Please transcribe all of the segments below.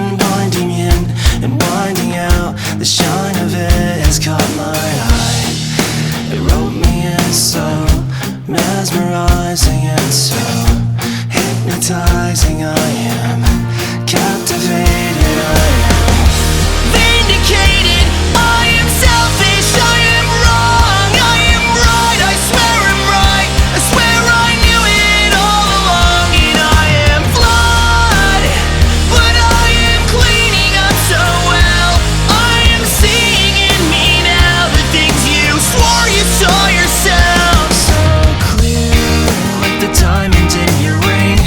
sun winding in and winding out. The shine of it has caught my eye. It wrote me in so mesmerizing and so hypnotizing. I am captivated. I am vindicated. I am selfish. I am wrong. I am right. I swear I'm right. I swear I knew it all along. And I am flawed, but I am cleaning up so well. I am seeing in me now the things you swore you saw yourself. So clear, like the diamond in your ring.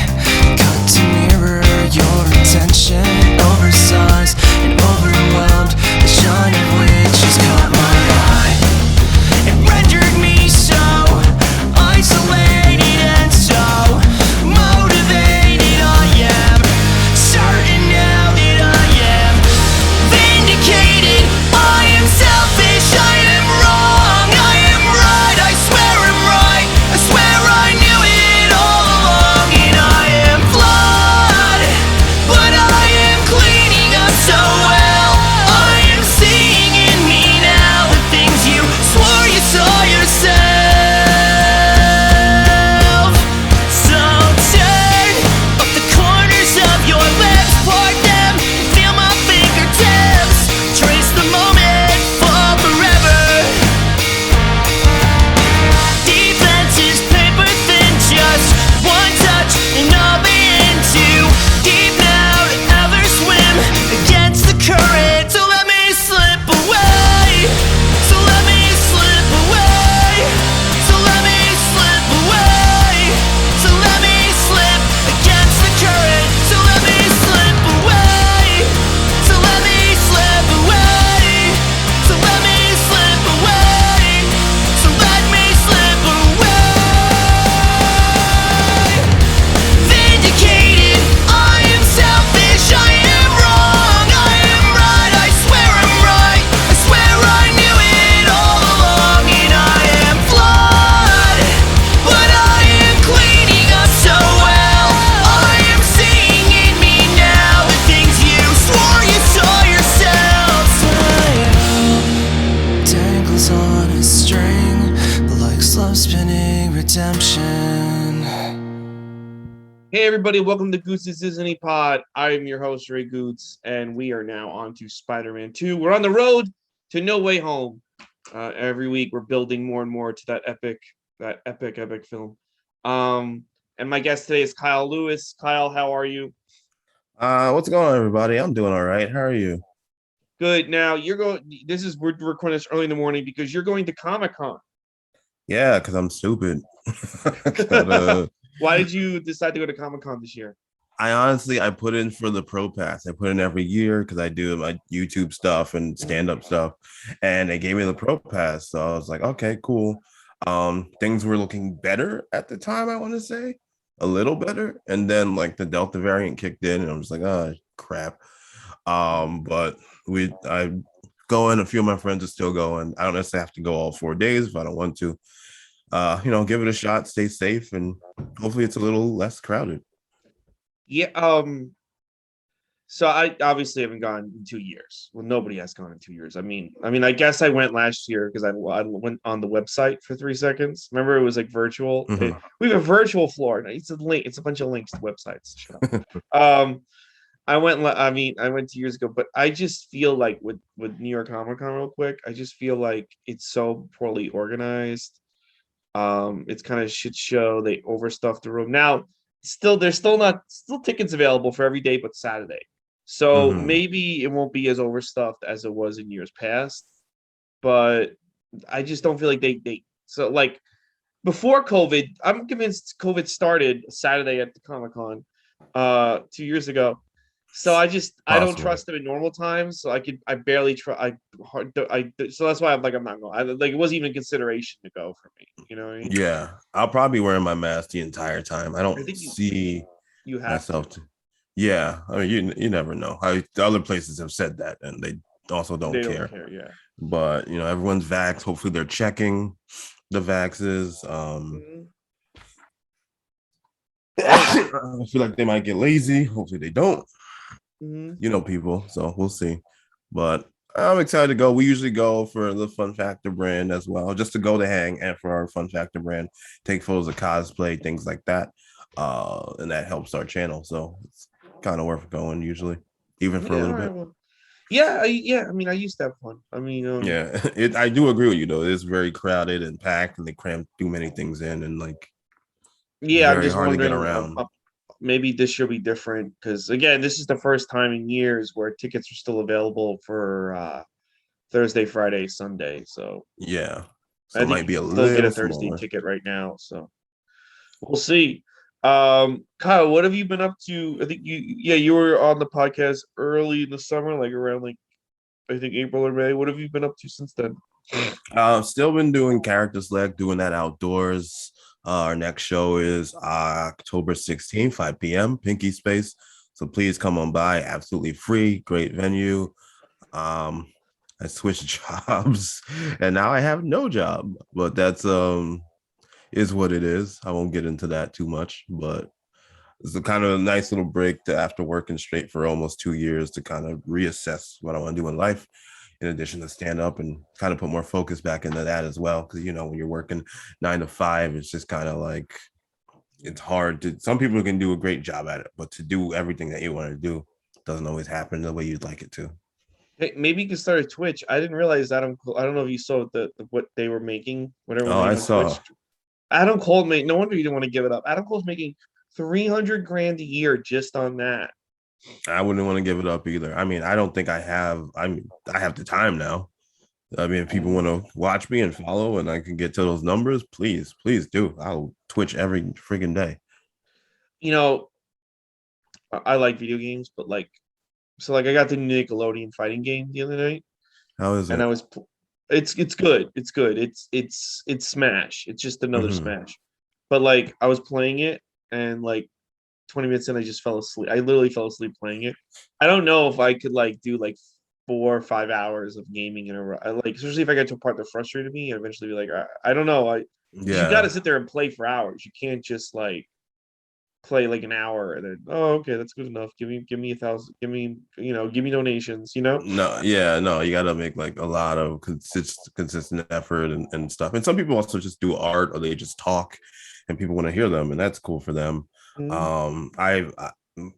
Cut to mirror your intention. Oversized and overwhelmed, the shine of which has caught my eye. It rendered me so isolated and so motivated. I am certain now that I am vindicated. I am selfish. I am wrong. I am right. I swear I'm right. I swear I knew it all along. And I am flawed, but I am cleaning up so well. I am seeing in me now the things you swore you saw yourself. So turn up the corners of your lips, part them, feel my fingertips, trace the moment for forever. Defense is paper thin, just one touch and I'll be in too deep now to ever swim against the current. So let me slip away. So let me slip away. So let me slip away. So let me slip against the current. So let me slip away. So let me slip away. So let me slip away. So let me slip away. Vindicated. I am selfish. I am wrong. I am right. I swear I'm right. I swear I knew it all along. And I am flawed, but I am cleaning up so well. I am seeing in me now the things you swore you saw yourself. Tangles on a string, but like slow spinning redemption. Hey everybody, welcome to Gootz's Disney Pod. I'm your host, Ray Gootz, and we are now on to Spider-Man 2. We're on the road to No Way Home. Every week we're building more and more to that epic film. And my guest today is Kyle Lewis. Kyle, how are you? What's going on, everybody? I'm doing all right. How are you? Good. Now we're recording this early in the morning because you're going to Comic-Con. Yeah, because I'm stupid. Gotta- Why did you decide to go to Comic-Con this year? I put in for the Pro Pass. I put in every year because I do my YouTube stuff and stand-up stuff, and they gave me the Pro Pass. So I was like, okay, cool. Things were looking better at the time, I want to say. A little better. And then like the Delta variant kicked in, and I was like, oh crap. But I going, a few of my friends are still going. I don't necessarily have to go all 4 days if I don't want to. Give it a shot, stay safe, and hopefully it's a little less crowded. Yeah. So I obviously haven't gone in 2 years. Well, nobody has gone in 2 years. I guess I went last year because I went on the website for 3 seconds. Remember, it was like virtual. Mhm. We have a virtual floor. It's a link. It's a bunch of links to websites. Shut up. I went. I went 2 years ago, but I just feel like with New York Comic Con, real quick, I just feel like it's so poorly organized. It's kind of shit show. They overstuffed the room. Now, there's still tickets available for every day but Saturday. So Mhm. maybe it won't be as overstuffed as it was in years past. But I just don't feel like they so like before COVID, I'm convinced COVID started Saturday at the Comic Con 2 years ago. So I don't Possible. trust them in normal times. So I barely try. So that's why I'm not going. Like it wasn't even a consideration to go for me. You know what I mean? Yeah, I'll probably be wearing my mask the entire time. I I don't think see you have myself to. to. Yeah, I mean, you never know. The other places have said that, and they also don't They don't care. care. Yeah. But everyone's vaxxed. Hopefully, they're checking the vaxes. Mhm. Oh, I feel like they might get lazy. Hopefully, they don't. Mhm. you know people, so we'll see. But I'm excited to go. We usually go for the Fun Factor brand as well, just to go to hang and for our Fun Factor brand, take photos of cosplay, things like that. And that helps our channel. So it's kind of worth going usually, even for a Yeah, all little right, bit. well, yeah, yeah. I mean, I used to have fun. I mean, Yeah, I do agree with you though. It's very crowded and packed, and they cram too many things in, and like it's yeah. I'm very just hard to get wondering. around. Maybe this year will be different because again, this is the first time in years where tickets are still available for Thursday, Friday, Sunday. So Yeah, so I it think might you be a can still get a little Thursday smaller. ticket right now. So we'll see. Kyle, what have you been up to? I think you were on the podcast early in the summer, like around like I think April or May. What have you been up to since then? Still been doing character select, doing that outdoors. Our next show is October 16th, 5 p.m. Pinky Space. So please come on by. Absolutely free, great venue. Um, I switched jobs and now I have no job, but that's is what it is. I won't get into that too much, but it's a kind of a nice little break to after working straight for almost 2 years to kind of reassess what I want to do in life, in addition to stand up and kind of put more focus back into that as well. Because when you're working 9 to 5, it's just kind of like it's hard to. Some people can do a great job at it, but to do everything that you want to do doesn't always happen the way you'd like it to. Hey, maybe you can start a Twitch. I didn't realize Adam. I don't know if you saw what they were making, whatever Oh, made I on Twitch. saw. Adam Cole made. No wonder you didn't want to give it up. Adam Cole's making 300 grand a year just on that. I wouldn't want to give it up either. I mean, I don't think I have. I have the time now. I mean, if people want to watch me and follow and I can get to those numbers, please, please do. I'll Twitch every freaking day. You know, I like video games, but like, so like I got the Nickelodeon fighting game the other night, How is and it? it's good. It's good. It's Smash. It's just another Hmm. Smash. But like I was playing it, and like 20 minutes in, I just fell asleep. I literally fell asleep playing it. I don't know if I could like do like 4 or 5 hours of gaming in a row. Like, especially if I get to a part that frustrated me, I'd eventually be like, I don't know. Because you got to Yeah. sit there and play for hours. You can't just like play like an hour and then, oh, okay, that's good enough. Give me 1,000. Give me donations. No, yeah, no, you gotta make like a lot of consistent effort and stuff. And some people also just do art or they just talk and people want to hear them, and that's cool for them. Mhm. I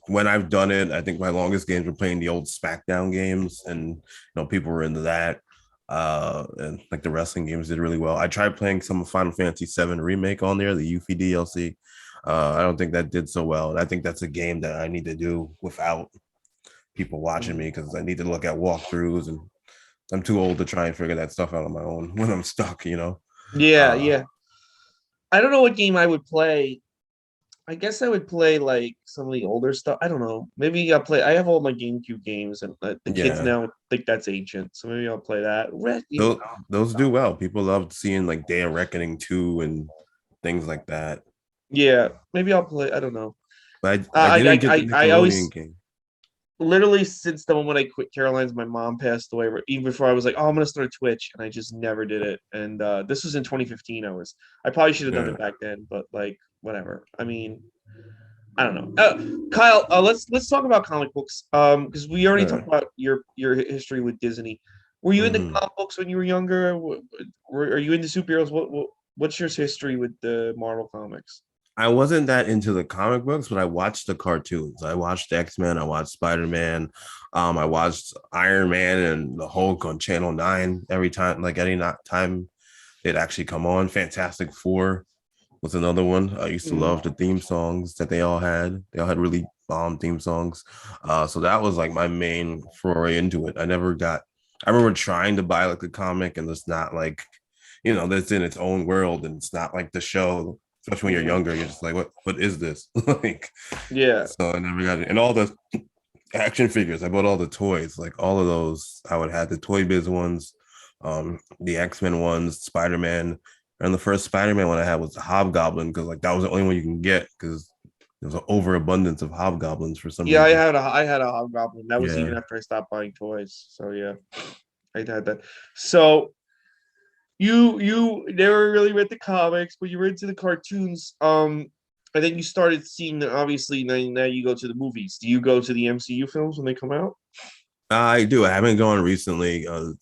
when I've done it, I think my longest games were playing the old SmackDown games, and people were into that. And like the wrestling games did really well. I tried playing some Final Fantasy VII remake on there, the Yuffie DLC. I don't think that did so well. And I think that's a game that I need to do without people watching me because I need to look at walkthroughs and I'm too old to try and figure that stuff out on my own when I'm stuck. Yeah, Uh yeah. I don't know what game I would play. I guess I would play like some of the older stuff. I don't know. Maybe I'll play. I have all my GameCube games, and the kids yeah. now think that's ancient. So maybe I'll play that. Those do well. People love seeing like Day of Reckoning 2 and things like that. Yeah, maybe I'll play. I don't know. But I didn't get the I Nickelodeon always game. literally since the moment I quit Caroline's, my mom passed away. Even before I was like, oh, I'm gonna start Twitch, and I just never did it. And this was in 2015. I probably should have done Yeah. it back then, but like whatever. I mean, I don't know. Kyle, let's talk about comic books. Because we already talked Sure. about your history with Disney. Were you into Mhm. comic books when you were younger? Are you into superheroes? What's your history with the Marvel comics? I wasn't that into the comic books, but I watched the cartoons. I watched X-Men, I watched Spiderman, I watched Iron Man and the Hulk on Channel 9 every time, like any time it actually come on. Fantastic Four was another one. I used to Mm, love the theme songs that they all had. They all had really bomb theme songs. So that was like my main foray into it. I remember trying to buy like a comic and it's not like, that's in its own world and it's not like the show, especially when you're mm, younger, you're just like, what is this? Like, yeah, so I never got it. And all the action figures, I bought all the toys, like all of those. I would have the Toy Biz ones, the X-Men ones, Spider-Man. And the first Spider-Man one I had was the Hobgoblin because like that was the only one you can get because there was an overabundance of hobgoblins for some yeah. reason. I had a Hobgoblin. That was even Yeah. after I stopped buying toys. So yeah, I had that. So you never really read the comics, but you were into the cartoons. I think you started seeing obviously now you go to the movies. Do you go to the MCU films when they come out? I do. I haven't gone recently. I'm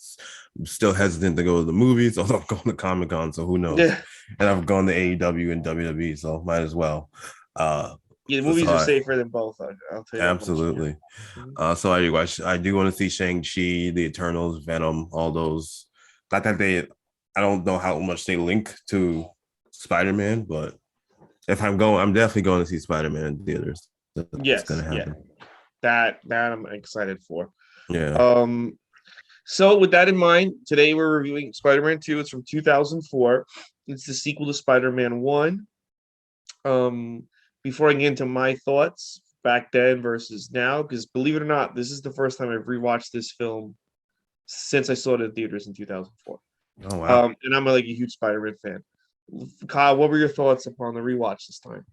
still hesitant to go to the movies, although I'm going to Comic Con, so who knows? Yeah. And I've gone to AEW and WWE, so might as well. Uh, Yeah, the so movies are safer than both. I'll tell you that much. absolutely. Mhm. So I do want to see Shang-Chi, the Eternals, Venom, all those. Not that I don't know how much they link to Spider-Man, but if I'm going, I'm definitely going to see Spider-Man in theaters. That's gonna Yes, yeah. happen. That I'm excited for. Yeah. Um, so with that in mind, today we're reviewing Spider-Man 2. It's from 2004. It's the sequel to Spider-Man 1. Um, before I get into my thoughts back then versus now, because believe it or not, this is the first time I've rewatched this film since I saw it in theaters in 2004. Oh wow. And I'm like a huge Spider-Man fan. Kyle, what were your thoughts upon the rewatch this time?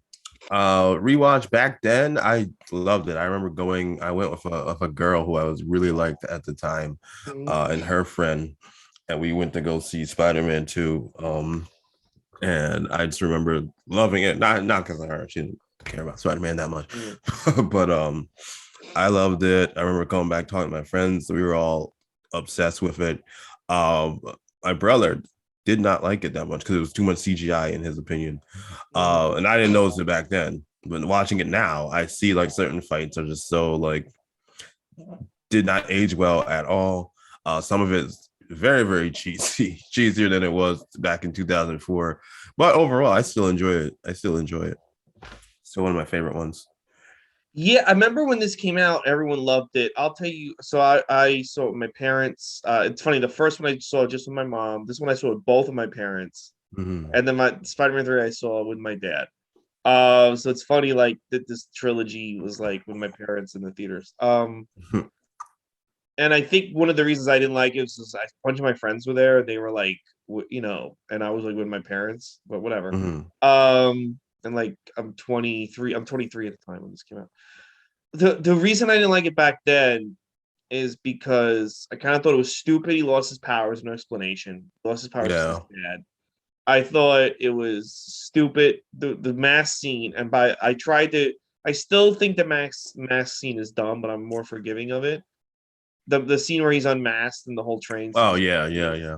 Rewatch back then, I loved it. I remember I went with a girl who I was really liked at the time, Mhm. and her friend, and we went to go see Spider-Man 2. And I just remember loving it. Not because of her, she didn't care about Spider-Man that much. Yeah. But I loved it. I remember coming back talking to my friends. We were all obsessed with it. Um, my brother did not like it that much because it was too much CGI in his opinion. Mhm. And I didn't notice it back then. But watching it now, I see like certain fights are just so like did not age well at all. Some of it's very, very cheesy, cheesier than it was back in 2004. But overall, I still enjoy it. I still enjoy it. Still one of my favorite ones. Yeah, I remember when this came out, everyone loved it. I'll tell you. So I saw it with my parents. It's funny. The first one I saw just with my mom. This one I saw with both of my parents, Mhm. and then my Spider-Man 3 I saw with my dad. So it's funny like that this trilogy was like with my parents in the theaters. And I think one of the reasons I didn't like it was just a bunch of my friends were there. They were like, and I was like with my parents, but whatever. Mhm. And like I'm 23. I'm 23 at the time when this came out. The reason I didn't like it back then is because I kind of thought it was stupid. He lost his powers, no explanation. He lost his powers to his Yeah. dad. I thought it was stupid. The mask scene, and by I tried to. I still think the mask scene is dumb, but I'm more forgiving of it. The scene where he's unmasked and the whole train scene Oh is yeah, pretty yeah, good. yeah.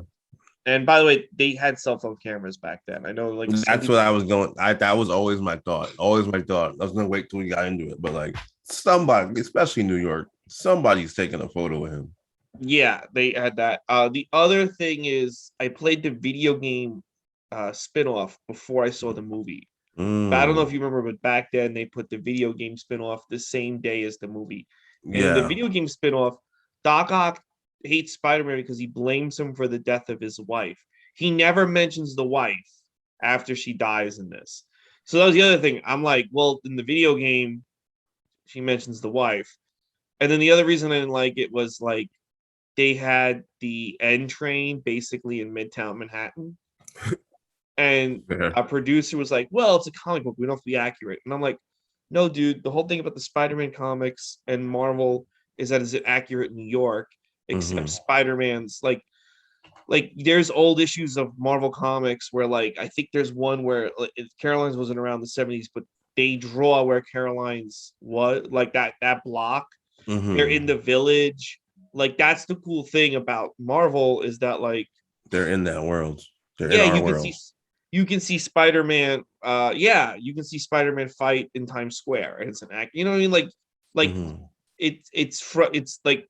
And by the way, they had cell phone cameras back then. I know, like some That's what people. I was going. That was always my thought. Always my thought. I was gonna wait till we got into it, but like somebody, especially New York, somebody's taking a photo of him. Yeah, they had that. The other thing is, I played the video game spin-off before I saw the movie. But I don't know if Mm, you remember, but back then they put the video game spin-off the same day as the movie. And in the yeah. video game spin-off, Doc Ock hates Spider-Man because he blames him for the death of his wife. He never mentions the wife after she dies in this. So that was the other thing. I'm like, well, in the video game, she mentions the wife. And then the other reason I didn't like it was like they had the N train basically in Midtown Manhattan. And Yeah. a producer was like, well, it's a comic book. We don't have to be accurate. And I'm like, no, dude, the whole thing about the Spider-Man comics and Marvel is that is it accurate in New York, except Hmm. Spider-Man's like there's old issues of Marvel comics where like I think there's one where Caroline's wasn't around the 70s, but they draw where Caroline's was like that block. They're in Hmm. the village. Like that's the cool thing about Marvel is that like They're in that world. They're in yeah, our world. you can see Spider-Man yeah, you can see Spider-Man fight in Times Square and it's an act. You know what I mean? Like Hmm. it's like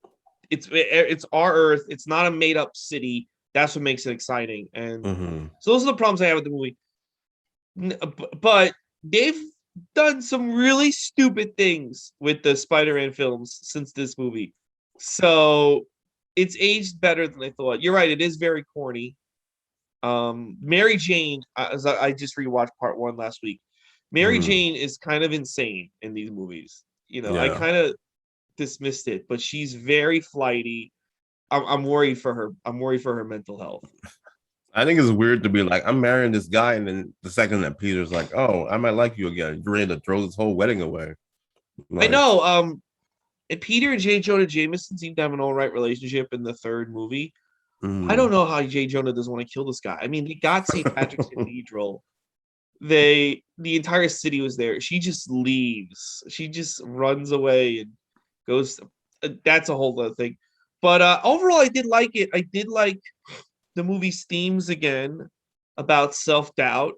it's our Earth. It's not a made up city. That's what makes it exciting. And Hmm. so those are the problems I have with the movie. But they've done some really stupid things with the Spider-Man films since this movie. So it's aged better than I thought. You're right, it is very corny. Mary Jane, as I just rewatched part one last week. Mary Hmm. Jane is kind of insane in these movies. I Yeah. kind of dismissed it, but she's very flighty. I'm worried for her. I'm worried for her mental health. I think it's weird to be like, I'm marrying this guy, and then the second that Peter's like, oh, I might like you again, you're ready to throw this whole wedding away. I Like, know. And Peter and J. Jonah Jameson seem to have an all right relationship in the third movie. I don't mm. know how J. Jonah doesn't want to kill this guy. I mean, they got St. Patrick's Cathedral. the entire city was there. She just leaves. She just runs away and goes. That's a whole other thing. But overall, I did like it. I did like the movie's themes again about self-doubt.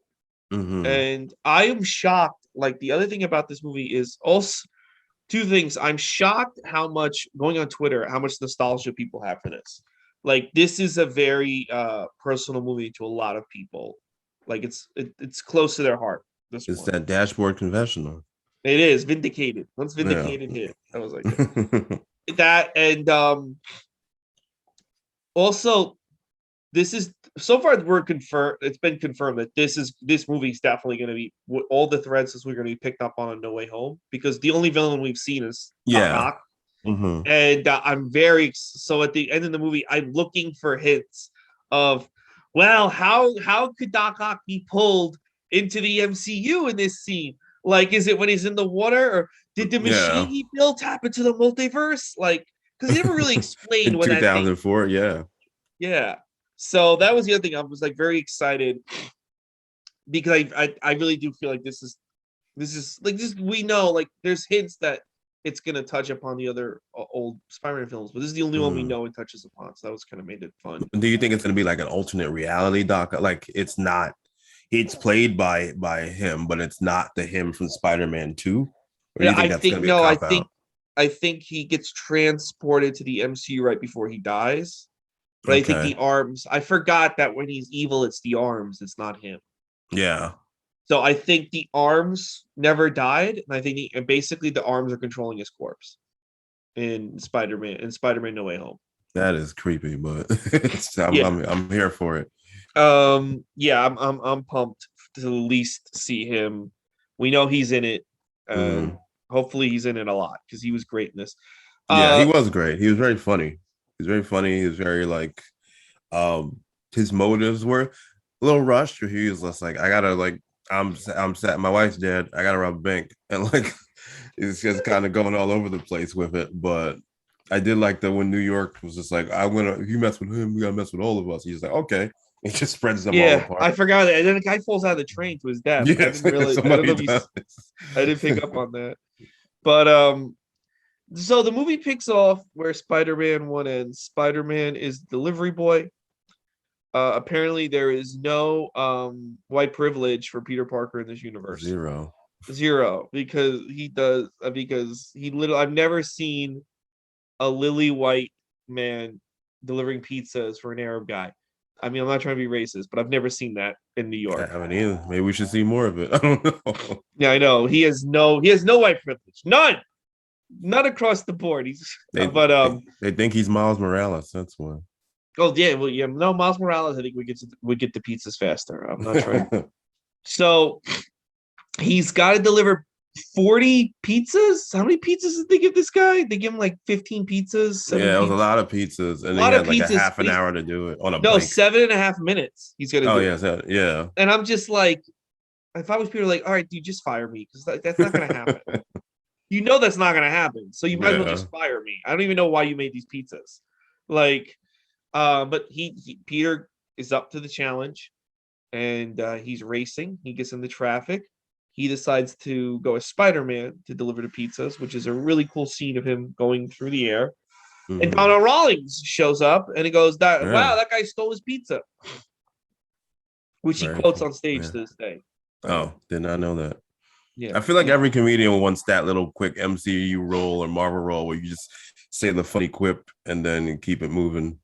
Mm-hmm. And I am shocked. Like the other thing about this movie is also two things. I'm shocked how much going on Twitter, how much nostalgia people have for this. Like this is a very personal movie to a lot of people. Like it's close to their heart. This It's one. that dashboard confessional. It is vindicated. Once Yeah. vindicated hit, I was like that. And also this is so far we're confirmed. It's been confirmed that this movie is definitely going to be all the threads this we're going to be picked up on No Way Home because the only villain we've seen is Doc Yeah. Ock. Mm-hmm. And I'm very so at the end of the movie, I'm looking for hints of, well, how could Doc Ock be pulled into the MCU in this scene? Like, is it when he's in the water, or did the machine Yeah. he built tap into the multiverse? Like, because he never really explained In what that thing. 2004, yeah. Yeah. So that was the other thing. I was like very excited because I really do feel like this is like just we know like there's hints that it's gonna touch upon the other old Spider-Man films, but this is the only one we Mm. know it touches upon. So that was kind of made it fun. Do you think it's going to be like an alternate reality, Doc? Like it's not. It's played by him, but it's not the him from Spider-Man 2? Or do Yeah, you think I that's think going to be a no, cop out? I think he gets transported to the MCU right before he dies. But I think Okay. the arms. I forgot that when he's evil, it's the arms. It's not him. Yeah. So I think the arms never died, and I think and basically the arms are controlling his corpse in Spider-Man No Way Home. That is creepy, but Yeah. I'm here for it. Yeah, I'm pumped to at least see him. We know he's in it. Mm. Hopefully he's in it a lot because he was great in this. Yeah, he Uh was great. He was very funny. He's very funny. He was very like his motives were a little rushed. He was just like, I gotta like I'm sad. My wife's dead. I gotta rob a bank. And like it's just kind of going all over the place with it. But I did like that when New York was just like, I'm gonna if you mess with him, we gotta mess with all of us. He's like, okay. He just spreads them all yeah, apart. I forgot that. And then the guy falls out of the train to his death. I Yes, didn't really I don't know somebody if you does. I didn't pick up on that. But so the movie picks off where Spider-Man 1 ends. Spider-Man is delivery boy. Apparently there is no white privilege for Peter Parker in this universe. Zero. Zero, because he literally I've never seen a lily white man delivering pizzas for an Arab guy. I mean, I'm not trying to be racist, but I've never seen that in New I York. haven't either. Maybe we should see more of it. I don't know. Yeah, I know. He has no white privilege. None. Not across the board. He's They, but they think he's Miles Morales. That's why. oh yeah, well yeah, no, Miles Morales, I think we get the pizzas faster. I'm not trying. So he's got to deliver 40 pizzas. How many pizzas did they give this guy? They give him like 15 pizzas, seven Yeah, it was a pizzas. lot of pizzas, A and he lot of had like a pizzas. half an hour to do it on a No, bike. 7.5 minutes he's gonna Oh do yeah, it. yeah. And I'm just like, if I was Peter, like, all right, dude, just fire me because that's not gonna happen. You know that's not gonna happen. So you might as well Yeah. just fire me. I don't even know why you made these pizzas. Like, but Peter is up to the challenge, and he's racing. He gets into traffic. He decides to go as Spider-Man to deliver the pizzas, which is a really cool scene of him going through the air. And Mhm. Donald Rawlings shows up and he goes, "That Yeah. wow, that guy stole his pizza," which he Very quotes cool. on stage Yeah. to this day. Oh, did not know that. Yeah, I feel like every comedian wants that little quick MCU role or Marvel role where you just say the funny quip and then keep it moving.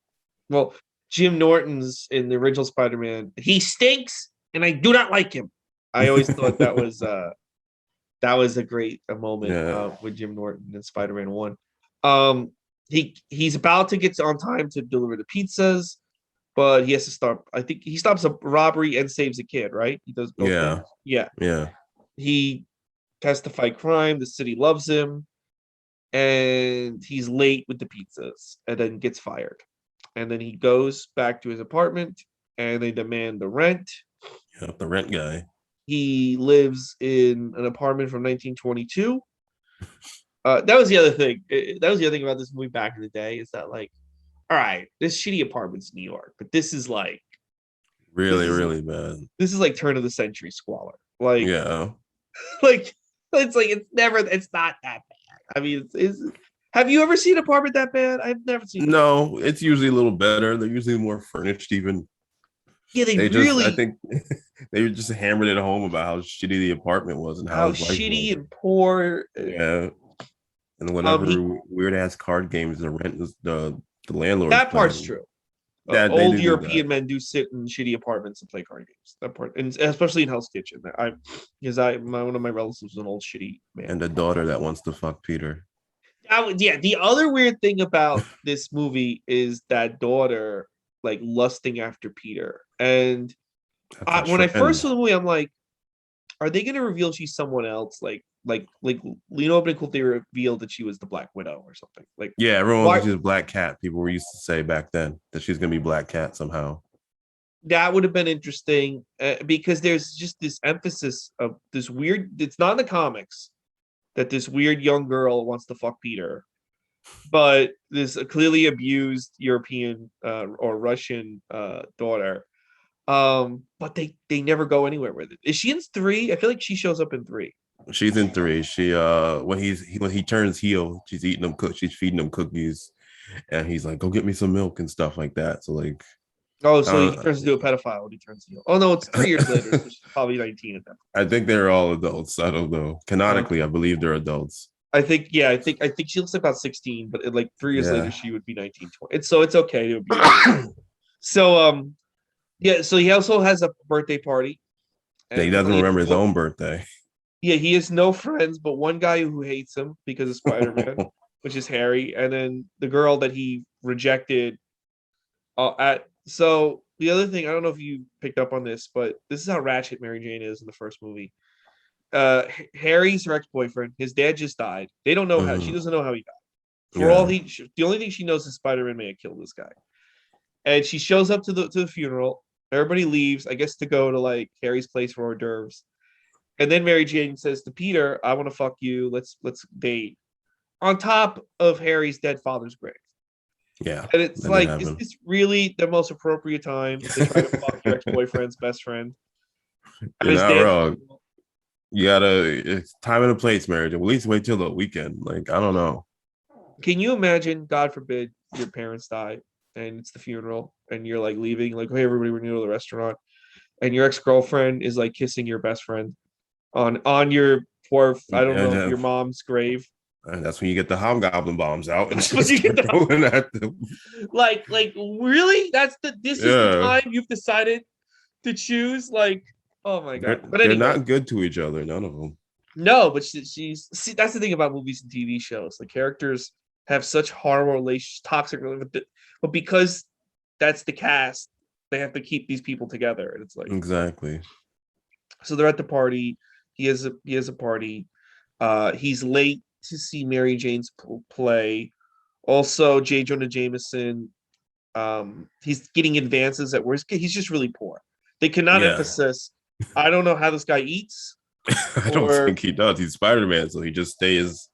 well, Jim Norton's in the original Spider-Man. He stinks, and I do not like him. I always thought that was a great moment Yeah. with Jim Norton in Spider-Man 1. He's about to get on time to deliver the pizzas, but he has to stop. I think he stops a robbery and saves a kid, right? He does both Yeah. things. Yeah. Yeah. He has to fight crime. The city loves him, and he's late with the pizzas, and then gets fired. And then he goes back to his apartment, and they demand the rent. Yeah. The rent guy. He lives in an apartment from 1922. That was the other thing. That was the other thing about this movie back in the day is that, like, all right, this shitty apartment's New York, but this is like Really, really bad. This is like turn of the century squalor. Like, Yeah. like it's not that bad. I mean, have you ever seen an apartment that bad? I've never seen. No, it's usually a little better. They're usually more furnished, even. Yeah, they I really think they just hammered it home about how shitty the apartment was and how how his life shitty was. and poor. Yeah. And whatever He weird ass card games the landlord's that part's playing. true. Yeah, they Old do that. European men do sit in shitty apartments and play card games. That part, and especially in Hell's Kitchen. One of my relatives was an old shitty man. And a daughter that wants to fuck Peter. Yeah. The other weird thing about this movie is that daughter like lusting after Peter. And That's when a I first trend. saw the movie, I'm like, are they going to reveal she's someone else? Like Lena Cool, they revealed that she was the Black Widow or something. Like, Yeah, everyone why? was just Black Cat. People were used to say back then that she's gonna be Black Cat somehow. That would have been interesting because there's just this emphasis of this weird. It's not in the comics that this weird young girl wants to fuck Peter, but this clearly abused European or Russian daughter. But they never go anywhere with it. Is she in 3? I feel like she shows up in 3. She's in 3. She when he turns heel, she's eating them she's feeding them cookies, and he's like, "Go get me some milk" and stuff like that. So like, Oh, so he uh, turns into a pedophile when he turns heel. Oh no, it's 3 years later. So she's probably 19 at that point. I think they're all adults. I don't know. Canonically, I believe they're adults. I think I think she looks like about 16, but like 3 years later Yeah. she would be 19, 20. It's okay to be. So yeah, so he also has a birthday party, He and doesn't apparently remember his own birthday. yeah, he has no friends but one guy who hates him because of Spider-Man, which is Harry, and then the girl that he rejected at so the other thing, I don't know if you picked up on this, but this is how ratchet Mary Jane is in the first movie. Harry's her ex-boyfriend. His dad just died. They don't know how. She Mhm. doesn't know how he died. Yeah. The only thing she knows is Spider-Man may have killed this guy. And she shows up to the funeral. Everybody leaves, I guess, to go to like Harry's place for hors d'oeuvres. And then Mary Jane says to Peter, "I want to fuck you. Let's date." On top of Harry's dead father's grave. Yeah. And it's That did like, is happen. this really the most appropriate time to try to fuck your ex-boyfriend's best friend at You're his not dad's wrong. funeral? You gotta it's time and a place, marriage. At least wait till the weekend. Like, I don't know. Can you imagine, God forbid, your parents die and it's the funeral and you're like leaving, like, hey, everybody, we're going to go to the restaurant, and your ex-girlfriend is like kissing your best friend on your poor, I don't know, Yeah, your mom's grave. and that's when you get the hobgoblin bombs out and That's what just you get start throwing at them. like really? This is the Yeah. time you've decided to choose? Like, oh my They're God. But they're anyway, not good to each other, none of them. no, but she's see, that's the thing about movies and TV shows. The characters have such horrible relations, toxic, but because that's the cast, they have to keep these people together. And it's like, Exactly. so they're at the party. He has a party. He's late to see Mary Jane's play. Also, J. Jonah Jameson. He's getting advances at work. He's just really poor. They cannot Yeah. emphasize. I don't know how this guy eats, I don't or think he does. He's Spider-Man, so he just stays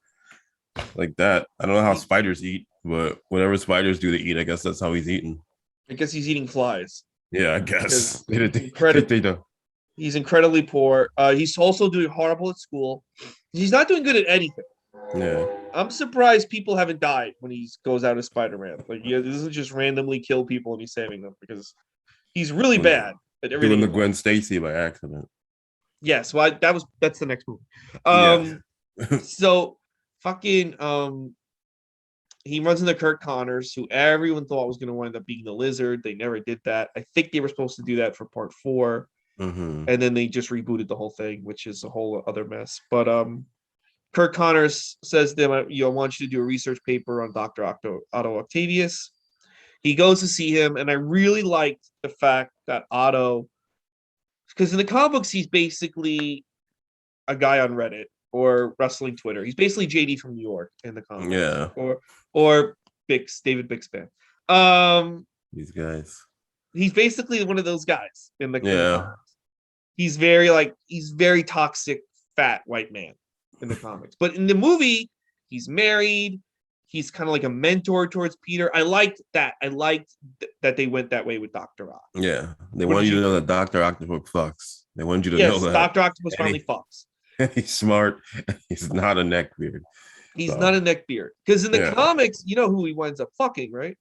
like that. I don't know how spiders eat, but whatever spiders do to eat, I guess that's how he's eating. I guess he's eating flies. Yeah, I Because guess. They don't. he's incredibly poor. He's also doing horrible at school. He's not doing good at anything. Yeah. I'm surprised people haven't died when he goes out as Spider-Man. Like, yeah, this isn't just randomly kill people and he's saving them, because he's really bad at everything. Doing the Gwen Stacy by accident. Yes, well, that's the next movie. Yeah. So fucking he runs into Kurt Connors, who everyone thought was going to wind up being the Lizard. They never did that. I think they were supposed to do that for part 4, Mm-hmm. and then they just rebooted the whole thing, which is a whole other mess. But Kurt Connors says to him, I want you to do a research paper on Dr. Otto Octavius. He goes to see him, and I really liked the fact that Otto, because in the comic books, he's basically a guy on Reddit or wrestling Twitter. He's basically JD from New York in the comics. Yeah. Or David Bixby. These guys. He's basically one of those guys in the Yeah. comics. He's very toxic, fat white man in the comics. But in the movie, he's married. he's kind of like a mentor towards Peter. I liked that. I liked that they went that way with Dr. Ock. Yeah, they What want did you to you know think? that Dr. Octopus fucks. They want you to know Yes, that. Dr. Octopus And finally fucks. he's smart. He's not a neckbeard. He's not So a neckbeard. Because in the yeah, comics, you know who he winds up fucking, right?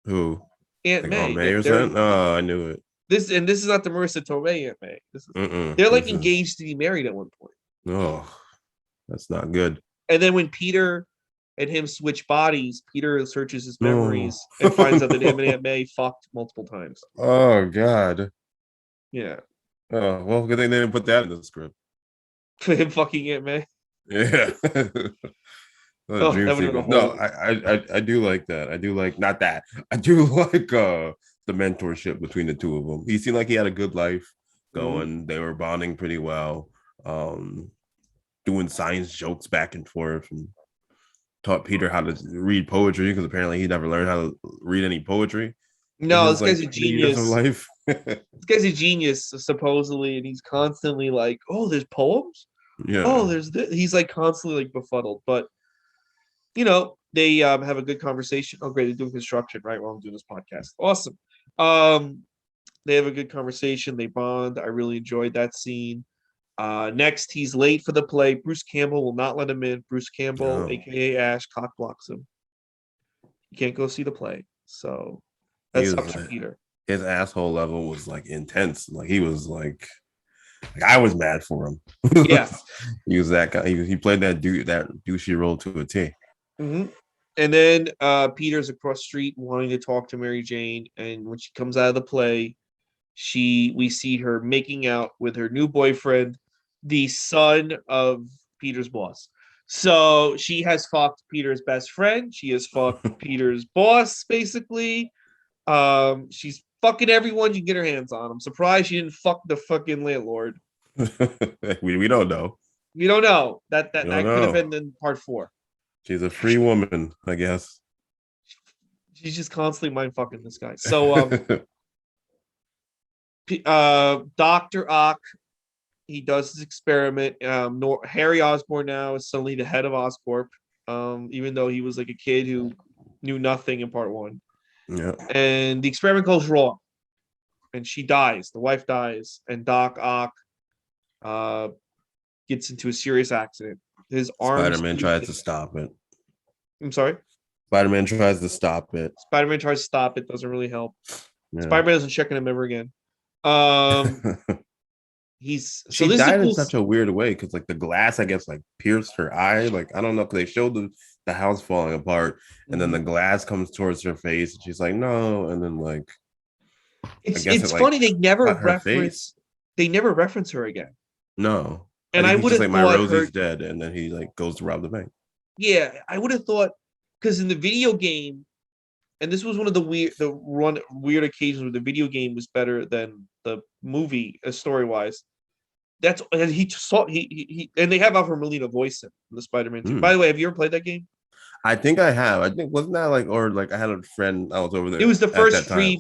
who Aunt like Aunt May. May or They're something? Oh, I knew it. this is not the Marissa Tomei Aunt May. Mm-mm. They're like This is engaged to be married at one point. that's not good. And then when Peter and him switch bodies, Peter searches his No. memories and finds out that him and Aunt May fucked multiple times. Oh God. Yeah. Oh well, good thing they didn't put that in the script. Him fucking Aunt May. Yeah. Oh, Dream that would have been a sequence. No, whole. I do like that. I do like not that. I do like the mentorship between the two of them. He seemed like he had a good life going. They were bonding pretty well. Doing science jokes back and forth and taught Peter how to read poetry because apparently he never learned how to read any poetry in No, his this guy's like a 20 years of genius. life. This guy's a genius, supposedly, and he's constantly like, "Oh, there's poems. Oh, Yeah. there's this." He's like constantly like befuddled, but they have a good conversation. Oh, great, they're doing construction right while I'm doing this podcast. Awesome. They have a good conversation. They bond. I really enjoyed that scene. Next, he's late for the play. Bruce Campbell will not let him in. Bruce Campbell, No. aka Ash, cock blocks him. He can't go see the play. So He that was sucks for Peter. his asshole level was like intense. Like he was like I was mad for him. Yeah. He was that guy. He played that douchey role to a T. Mm-hmm. And then Peter's across the street wanting to talk to Mary Jane, and when she comes out of the play, we see her making out with her new boyfriend, the son of Peter's boss. So she has fucked Peter's best friend. She has fucked Peter's boss, basically. She's fucking everyone you can get her hands on. I'm surprised she didn't fuck the fucking landlord. we don't know. We don't know. That We don't could have know. been in part 4. She's a free woman, I guess. She's just constantly mind fucking this guy. So Dr. Ock, he does his experiment. Harry Osborn now is suddenly the head of Oscorp, even though he was like a kid who knew nothing in part 1. Yeah. And the experiment goes wrong, and she dies. The wife dies, and Doc Ock gets into a serious accident. His arms. Spider-Man tries to stop it. I'm sorry. Spider-Man tries to stop it. Spider-Man tries to stop it. Doesn't really help. Yeah. Spider-Man doesn't check on him ever again. She died in such a weird way because like the glass, I guess, like pierced her eye. Like I don't know, because they showed the house falling apart, and then the glass comes towards her face, and she's like, "No," and then like it's funny they never reference her again. No, and I would have like, my Rosie's dead, and then he like goes to rob the bank. Yeah, I would have thought because in the video game, and this was one of the weird occasions where the video game was better than the movie story wise. That's and he and they have Alfred Molina voice in the Spider-Man 2. By the way, have you ever played that game? I think I have. I think wasn't that like or like I had a friend I was over there. It was the first free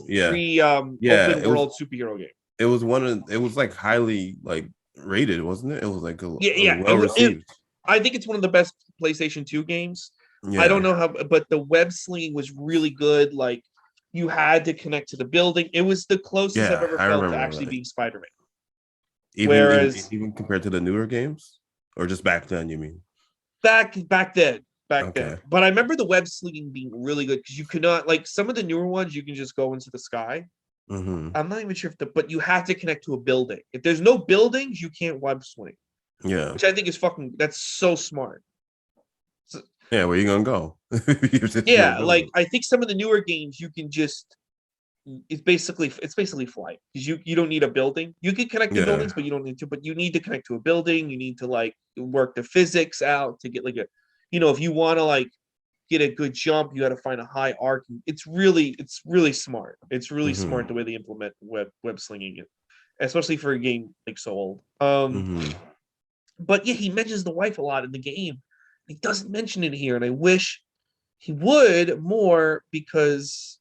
open world superhero game. It was it was like highly like rated, wasn't it? It was like well received. I think it's one of the best PlayStation 2 games. Yeah. I don't know how, but the web slinging was really good. Like you had to connect to the building. It was the closest I've ever felt to actually being Spider-Man. Even compared to the newer games, or just back then, you mean? Back then. But I remember the web slinging being really good because you could not like some of the newer ones. You can just go into the sky. Mm-hmm. I'm not even sure but you have to connect to a building. If there's no buildings, you can't web swing. Yeah, which I think is that's so smart. So, yeah, where you gonna go? Yeah, like I think some of the newer games you can just it's basically flight because you don't need a building. You can connect to buildings, but you don't need to. But you need to connect to a building. You need to like work the physics out to get like a, if you want to like get a good jump, you got to find a high arc. It's really smart. It's really smart the way they implement web slinging it, especially for a game like so old. But yeah, he mentions the wife a lot in the game. He doesn't mention it here, and I wish he would more because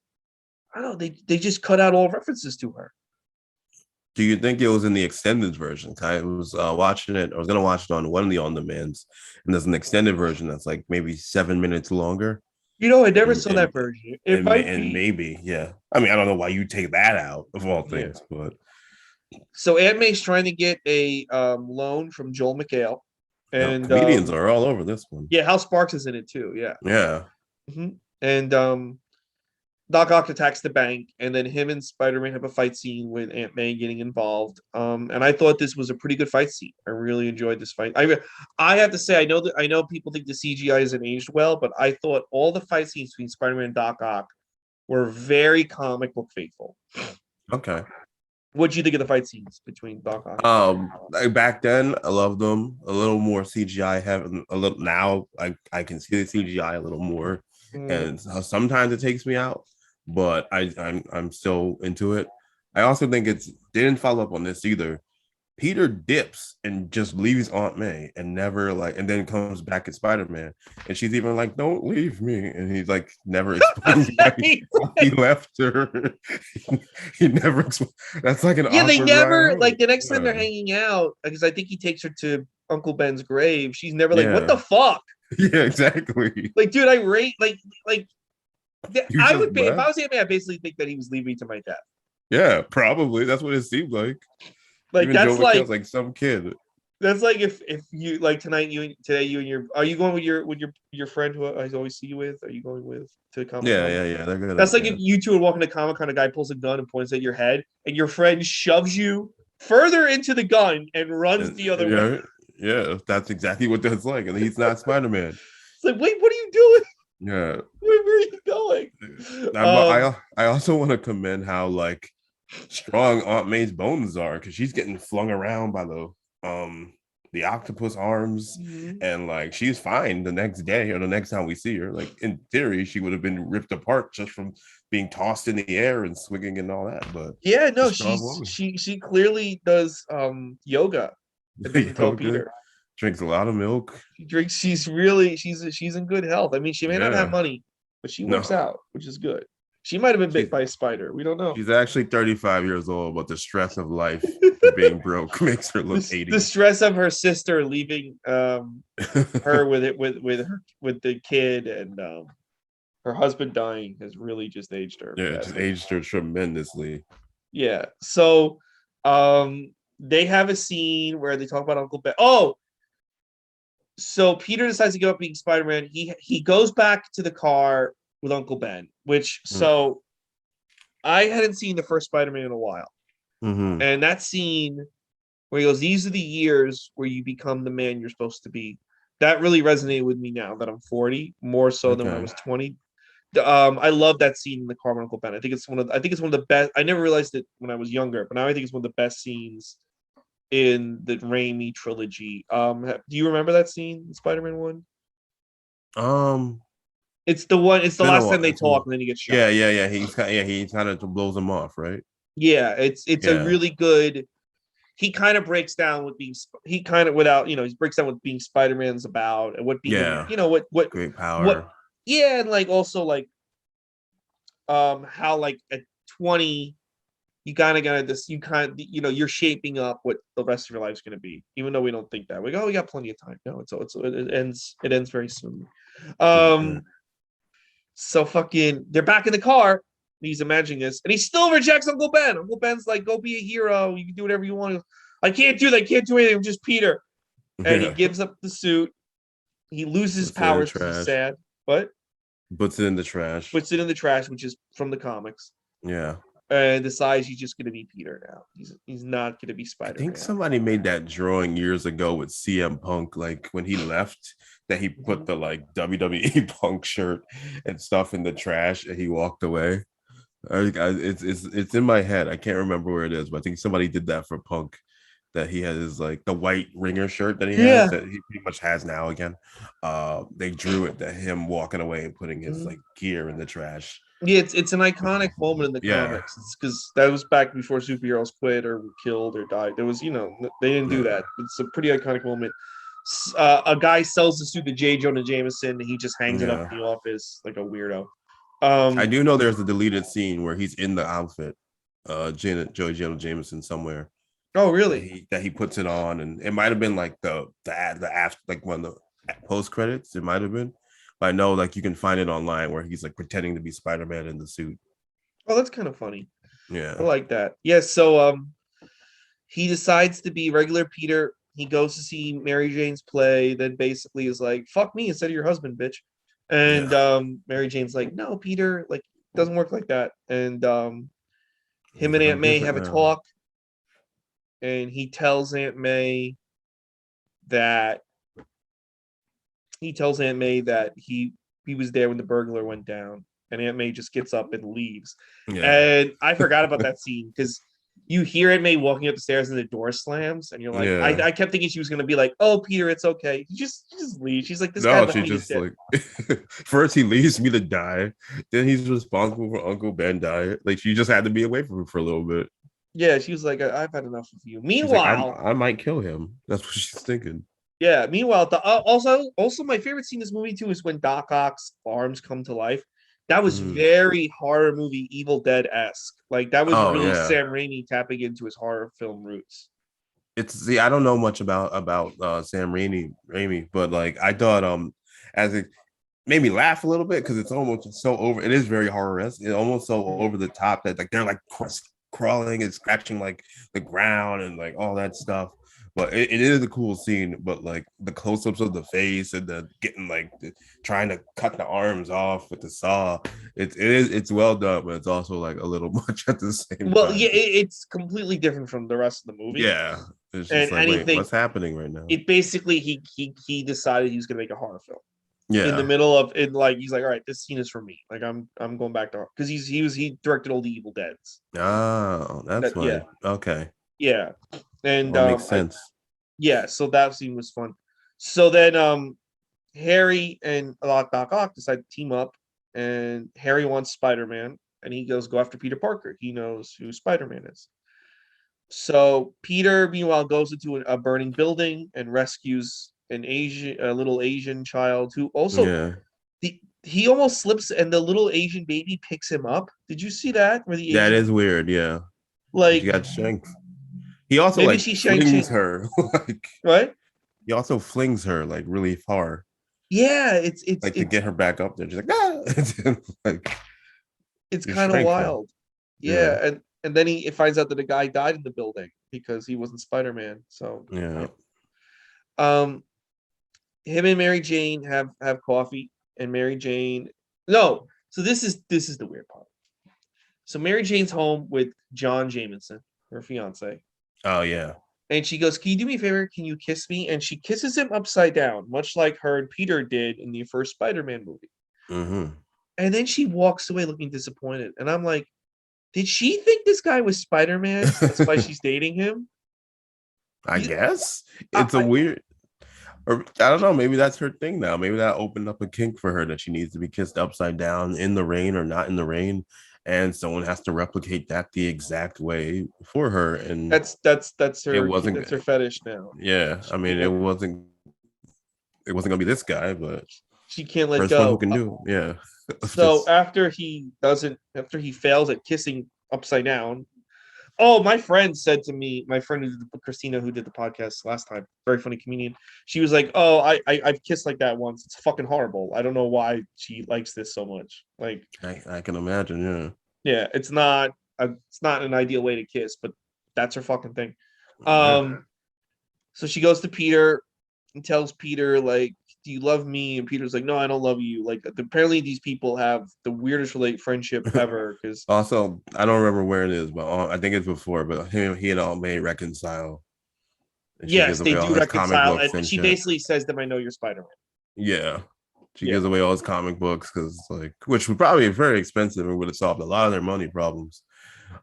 I don't know, they just cut out all references to her. Do you think it was in the extended version? I was watching it. I was gonna watch it on one of the on-demands, and there's an extended version that's like maybe 7 minutes longer. I never and saw and, that version. It might and be. maybe, yeah. I mean, I don't know why you take that out of all Yeah. things, but So Aunt May's trying to get a loan from Joel McHale, and comedians are all over this one. yeah, Hal Sparks is in it too. Yeah. Yeah. And Doc Ock attacks the bank, and then him and Spider-Man have a fight scene with Aunt May getting involved. And I thought this was a pretty good fight scene. I really enjoyed this fight. I have to say, I know people think the CGI isn't aged well, but I thought all the fight scenes between Spider-Man and Doc Ock were very comic book faithful. Okay. What'd you think of the fight scenes between Doc Ock? Like back then, I loved them. A little more CGI. Have a little now. I can see the CGI a little more, and sometimes it takes me out, but I'm still into it. I also think they didn't follow up on this either. Peter dips and just leaves Aunt May and never and then comes back at Spider-Man, and she's even like, "Don't leave me," and he's like, never explains why he left her. he never. That's like an Yeah, they awkward never ride. the next time they're hanging out because I think he takes her to Uncle Ben's grave. She's never like, "What Yeah. the fuck?" Yeah, exactly. Like, dude, I rate like You I just would be if I left. was Ant-Man, I basically think that he was leaving me to my death. Yeah, probably. That's what it seemed like. Like Even Joe that's McHale's like some kid. that's like if you like tonight you and your are you going with your friend who I always see you with? Are you going with to Comic Con? Yeah. They're good. That's like Yeah. if you two are walking to Comic Con, a guy pulls a gun and points at your head, and your friend shoves you further into the gun and runs the other way. Yeah, that's exactly what that's like. And he's not Spider-Man. It's like, wait, what are you doing? Yeah. Where are you going? I also want to commend how strong Aunt May's bones are because she's getting flung around by the octopus arms, and she's fine the next day or the next time we see her. Like in theory, she would have been ripped apart just from being tossed in the air and swinging and all that. But yeah, no, woman. she clearly does yoga. It doesn't tell Peter. Drinks a lot of milk. She drinks. She's in good health. I mean, she may not have money, but she works out, which is good. She might have been bit by a spider. We don't know. She's actually 35 years old, but the stress of life being broke makes her look 80. The stress of her sister leaving her with the kid and her husband dying has really just aged her. Yeah, it just aged her tremendously. Yeah. So they have a scene where they talk about Uncle Ben. Oh, so Peter decides to give up being Spider-Man. He goes back to the car with Uncle Ben, which so I hadn't seen the first Spider-Man in a while. And that scene where he goes, "These are the years where you become the man you're supposed to be." That really resonated with me now that I'm 40, more so than when I was 20. I love that scene in the car with Uncle Ben. I think it's one of the best. I never realized it when I was younger, but now I think it's one of the best scenes in the Raimi trilogy. Do you remember that scene in Spider-Man 1? It's the last time they talk and then he gets shot. Yeah. He kind of blows him off, right? Yeah, it's a really good. He kind of breaks down what being he breaks down what being Spider-Man's about and what being what great power. And also how at 20 you kind of got this you're shaping up what the rest of your life's going to be, even though we don't think that we got plenty of time. No, it ends very soon. So fucking they're back in the car. He's imagining this, and he still rejects Uncle Ben. Uncle Ben's like, "Go be a hero. You can do whatever you want." I can't do that. I can't do anything. I'm just Peter. And he gives up the suit. He loses his powers. He's sad. But puts it in the trash. Puts it in the trash, which is from the comics. Yeah. And decides he's just going to be Peter now. He's not going to be Spider-Man. I think somebody made that drawing years ago with CM Punk, when he left, that he put the WWE Punk shirt and stuff in the trash, and he walked away. It's in my head. I can't remember where it is, but I think somebody did that for Punk. That he has the white ringer shirt that he has that he pretty much has now again. They drew it that him walking away and putting his gear in the trash. Yeah, it's an iconic moment in the comics. It's because that was back before superheroes quit or were killed or died. There was, they didn't do that. It's a pretty iconic moment. A guy sells the suit to J. Jonah Jameson, and he just hangs it up in the office like a weirdo. I do know there's a deleted scene where he's in the outfit, Joey Jonah Jameson somewhere. Oh, really? That he puts it on, and it might have been the after one of the post credits. It might have been, I know like you can find it online where he's like pretending to be Spider-Man in the suit. Oh, that's kind of funny. I Yeah. like that. Yeah, so he decides to be regular Peter. He goes to see Mary Jane's play, then basically is like, fuck me instead of your husband, bitch. And Yeah. Mary Jane's like, no, Peter, like, doesn't work like that. And him He's and like, Aunt I'm May different have a now. talk, and he tells Aunt May that he was there when the burglar went down, and Aunt May just gets up and leaves. Yeah. And I forgot about that scene because you hear Aunt May walking up the stairs and the door slams, and you're like, Yeah. I kept thinking she was gonna be like, "Oh, Peter, it's okay." He just leaves. She's like, "This guy No, left she me to just dead." like first he leaves me to die, then he's responsible for Uncle Ben dying. Like she just had to be away from him for a little bit. Yeah, she was like, "I've had enough of you." She's like, Meanwhile, I might kill him. That's what she's thinking. yeah. Meanwhile, also my favorite scene in this movie too is when Doc Ock's arms come to life. That was Mhm. very horror movie Evil Dead esque. Like that was Oh really yeah. Sam Raimi tapping into his horror film roots. It's see, I don't know much about Sam Raimi, but like I thought as it made me laugh a little bit because it's almost so over. It is very horror-esque. It's almost so over the top that like they're like crawling and scratching like the ground and like all that stuff. But it is a cool scene. But like the close-ups of the face and the getting like trying to cut the arms off with the saw. It's well done, but it's also like a little much at the same Well, yeah, time. it's completely different from the rest of the movie. Yeah, it's just And like wait, anything, what's happening right now? it basically he decided he was gonna make a horror film in the Yeah. middle of it. Like he's like, all right, this scene is for me. Like I'm going back to because he directed all the Evil Deads. Oh, that's That why. yeah Okay. yeah, and Well, makes I sense. yeah, so that scene was fun. So then Harry and Doc Ock decide to team up, and Harry wants Spider-Man, and he goes go after Peter Parker. He knows who Spider-Man is. So Peter, meanwhile, goes into a burning building and rescues a little Asian child who also Yeah. he almost slips, and the little Asian baby picks him up. Did you see that? Where the That Asian is weird. Yeah. She like got strength. He also maybe like she flings Shang-Chi, her. Like right? he also flings her like really far, Yeah, it's it's like to it's get her back up there. She's like, ah! Like it's your kind of strength now. wild. Yeah. Yeah, and then he finds out that a guy died in the building because he wasn't Spider-Man. So Yeah. um him and Mary Jane have coffee, and Mary Jane no. So this is the weird part. So Mary Jane's home with John Jameson, her fiance, Oh yeah. and she goes, "Can you do me a favor? Can you kiss me?" And she kisses him upside down, much like her and Peter did in the first Spider-Man movie. Mm-hmm. And then she walks away looking disappointed, and I'm like, did she think this guy was Spider-Man? That's why she's dating him. I You, guess it's a I, weird. Or I don't know. Maybe that's her thing now. Maybe that opened up a kink for her that she needs to be kissed upside down in the rain or not in the rain, and someone has to replicate that the exact way for her. And that's it her wasn't. that's her fetish now. Yeah, I She mean, can't it wasn't gonna be this guy, but she can't let first one who go. can do it. Yeah. So Just after he fails at kissing upside down. Oh, my friend said to me, my friend Christina, who did the podcast last time, very funny comedian. She was like, "Oh, I've kissed like that once. It's fucking horrible. I don't know why she likes this so much. Like, I can imagine, yeah. yeah, it's not an ideal way to kiss, but that's her fucking thing." Yeah. So she goes to Peter and tells Peter, like, "Do you love me?" And Peter's like, "No, I don't love you." Like, apparently these people have the weirdest friendship ever because Also, I don't remember where it is, but I think it's before. But he and Aunt May reconcile, and she yes, gives they away all do his comic reconcile, books and and she shit. basically says to him, "I know you're Spider-Man." Yeah, she Yeah. gives away all his comic books because, like, which would probably be very expensive and would have solved a lot of their money problems.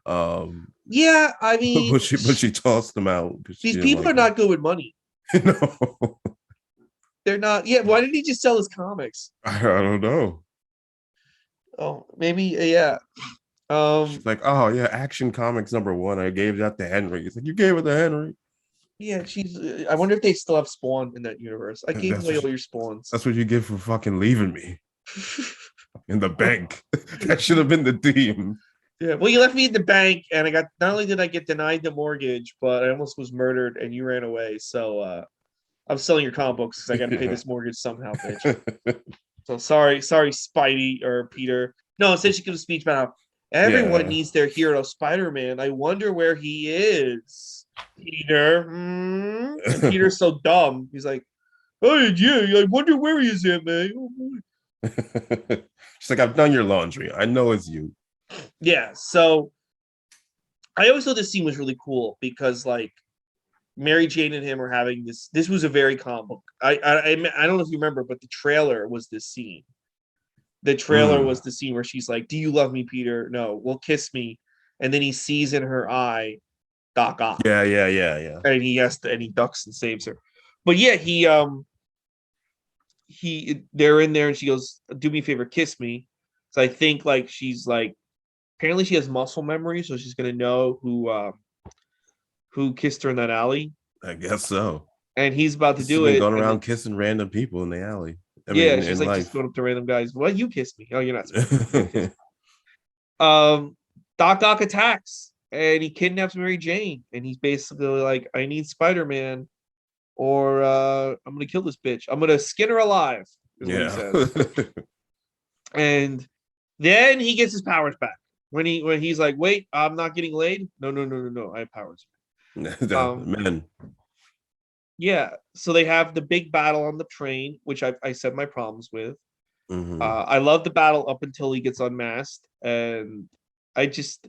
Um, Yeah, I mean, but she tossed them out because she these didn't people are like them. not good with money. No, They're not. Yeah, why didn't he just sell his comics? I don't know. Oh, maybe yeah. She's like, oh yeah, Action Comics #1. I gave that to Henry. He's like, you gave it to Henry. Yeah, she's. I wonder if they still have Spawn in that universe. I gave That's away what all your Spawns. that's what you get for fucking leaving me in the bank. That should have been the theme. Yeah, well, you left me at the bank, and I got not only did I get denied the mortgage, but I almost was murdered, and you ran away. So I'm selling your comic books because I got to pay Yeah. this mortgage somehow, bitch. So sorry, Spidey or Peter. No, instead she gives a speech about how everyone needs their hero, Spider-Man. I wonder where he is, Peter. And Peter's so dumb. He's like, oh yeah, I wonder where he is at, man. Oh, boy. She's like, I've done your laundry. I know it's you. Yeah, so I always thought this scene was really cool because like Mary Jane and him are having this. This was a very comic book. I don't know if you remember, but the trailer was this scene. The trailer was the scene where she's like, "Do you love me, Peter? No. Well, kiss me." And then he sees in her eye Doc Ock. Yeah. And he ducks and saves her. But yeah, they're in there and she goes, "Do me a favor, kiss me." So I think like she's like, apparently she has muscle memory, so she's gonna know who kissed her in that alley. I guess so. And he's about to She's do been it. going around kissing random people in the alley. She's like life. just going up to random guys. Well, you kissed me. Oh, you're not supposed to. Doc Ock attacks and he kidnaps Mary Jane, and he's basically like, I need Spider-Man, or I'm gonna kill this bitch. I'm gonna skin her alive, is what he says. And then he gets his powers back. When he's like, wait, I'm not getting laid. No, I have powers. Men. Yeah, so they have the big battle on the train, which I said my problems with. I love the battle up until he gets unmasked, and I just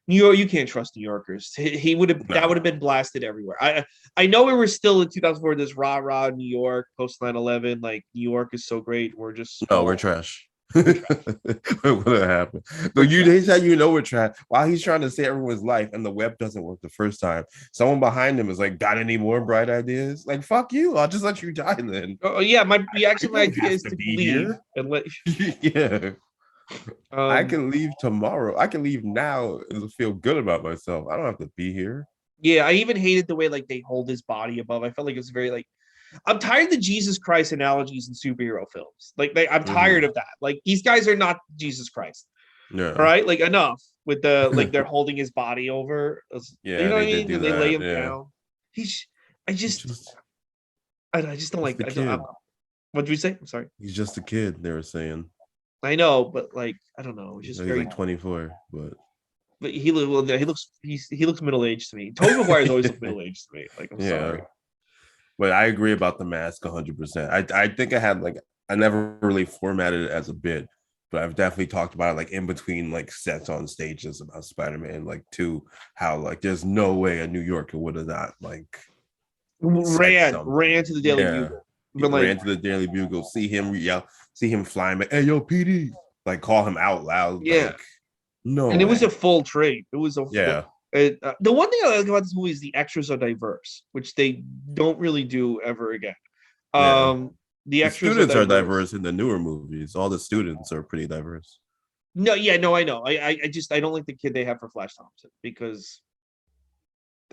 New York. You can't trust New Yorkers. He would have that would have been blasted everywhere. I know we were still in 2004. This rah New York post 9/11. Like New York is so great. We're just we're trash. What would happen? So they said we're trash while he's trying to save everyone's life, and the web doesn't work the first time. Someone behind him is like, "Got any more bright ideas?" Like, "Fuck you! I'll just let you die then." Oh yeah, my idea is to leave here and let. Yeah, I can leave tomorrow. I can leave now and feel good about myself. I don't have to be here. Yeah, I even hated the way like they hold his body above. I felt like it was very like. I'm tired of the Jesus Christ analogies in superhero films. Like I'm tired of that. Like these guys are not Jesus Christ. Yeah. All right. Like enough with the like they're holding his body over. Yeah. You know what I mean? And they lay him down. I just don't like. What did we say? I'm sorry. He's just a kid. They were saying. I know, but like I don't know. It's just he's very like 24, but he looks middle aged to me. Tobey Maguire's always looked middle aged to me. Like I'm sorry. But I agree about the mask 100%. I think I never really formatted it as a bit, but I've definitely talked about it like in between like sets on stages about Spider-Man, like to how like there's no way a New Yorker would have not like ran to the Daily Bugle. But ran to the Daily Bugle, see him yell, see him flying, like, hey yo, PD, like call him out loud. Yeah. Like, no. And it was a full trade. It was yeah. The one thing I like about this movie is the extras are diverse, which they don't really do ever again. The students are diverse in the newer movies. All the students are pretty diverse. No, I know. I don't like the kid they have for Flash Thompson because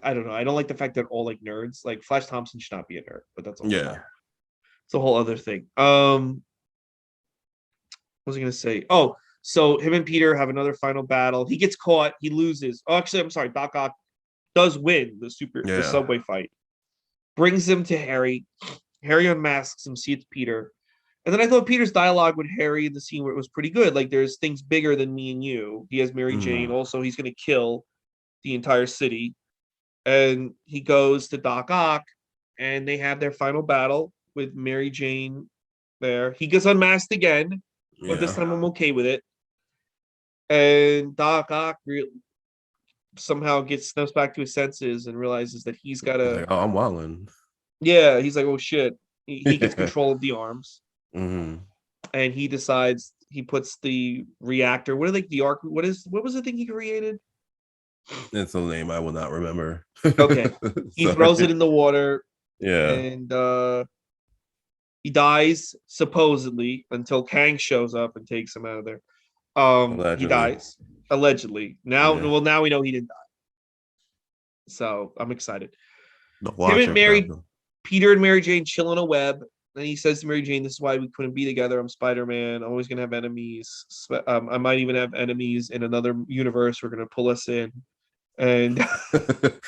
I don't know. I don't like the fact that all like nerds. Like Flash Thompson should not be a nerd, but that's all. Yeah. It's a whole other thing. What was I gonna say? Oh, so him and Peter have another final battle. He gets caught. He loses. Oh, actually, I'm sorry. Doc Ock does win the subway fight. Brings him to Harry. Harry unmasks him. See it's Peter. And then I thought Peter's dialogue with Harry in the scene where it was pretty good. Like there's things bigger than me and you. He has Mary Jane. Also, he's gonna kill the entire city. And he goes to Doc Ock, and they have their final battle with Mary Jane there. He gets unmasked again, but this time I'm okay with it. And Doc Ock somehow snaps back to his senses and realizes that he's got to. Like, oh, I'm wilding. Yeah, he's like, oh shit. He gets control of the arms, and he decides he puts the reactor. What was the thing he created? It's a name I will not remember. Okay, he throws it in the water. Yeah, and he dies supposedly until Kang shows up and takes him out of there. He dies allegedly. Now we know he didn't die. So I'm excited. Peter and Mary Jane chill on a web. And he says to Mary Jane, "This is why we couldn't be together. I'm Spider-Man. I'm always gonna have enemies. I might even have enemies in another universe. We're gonna pull us in." And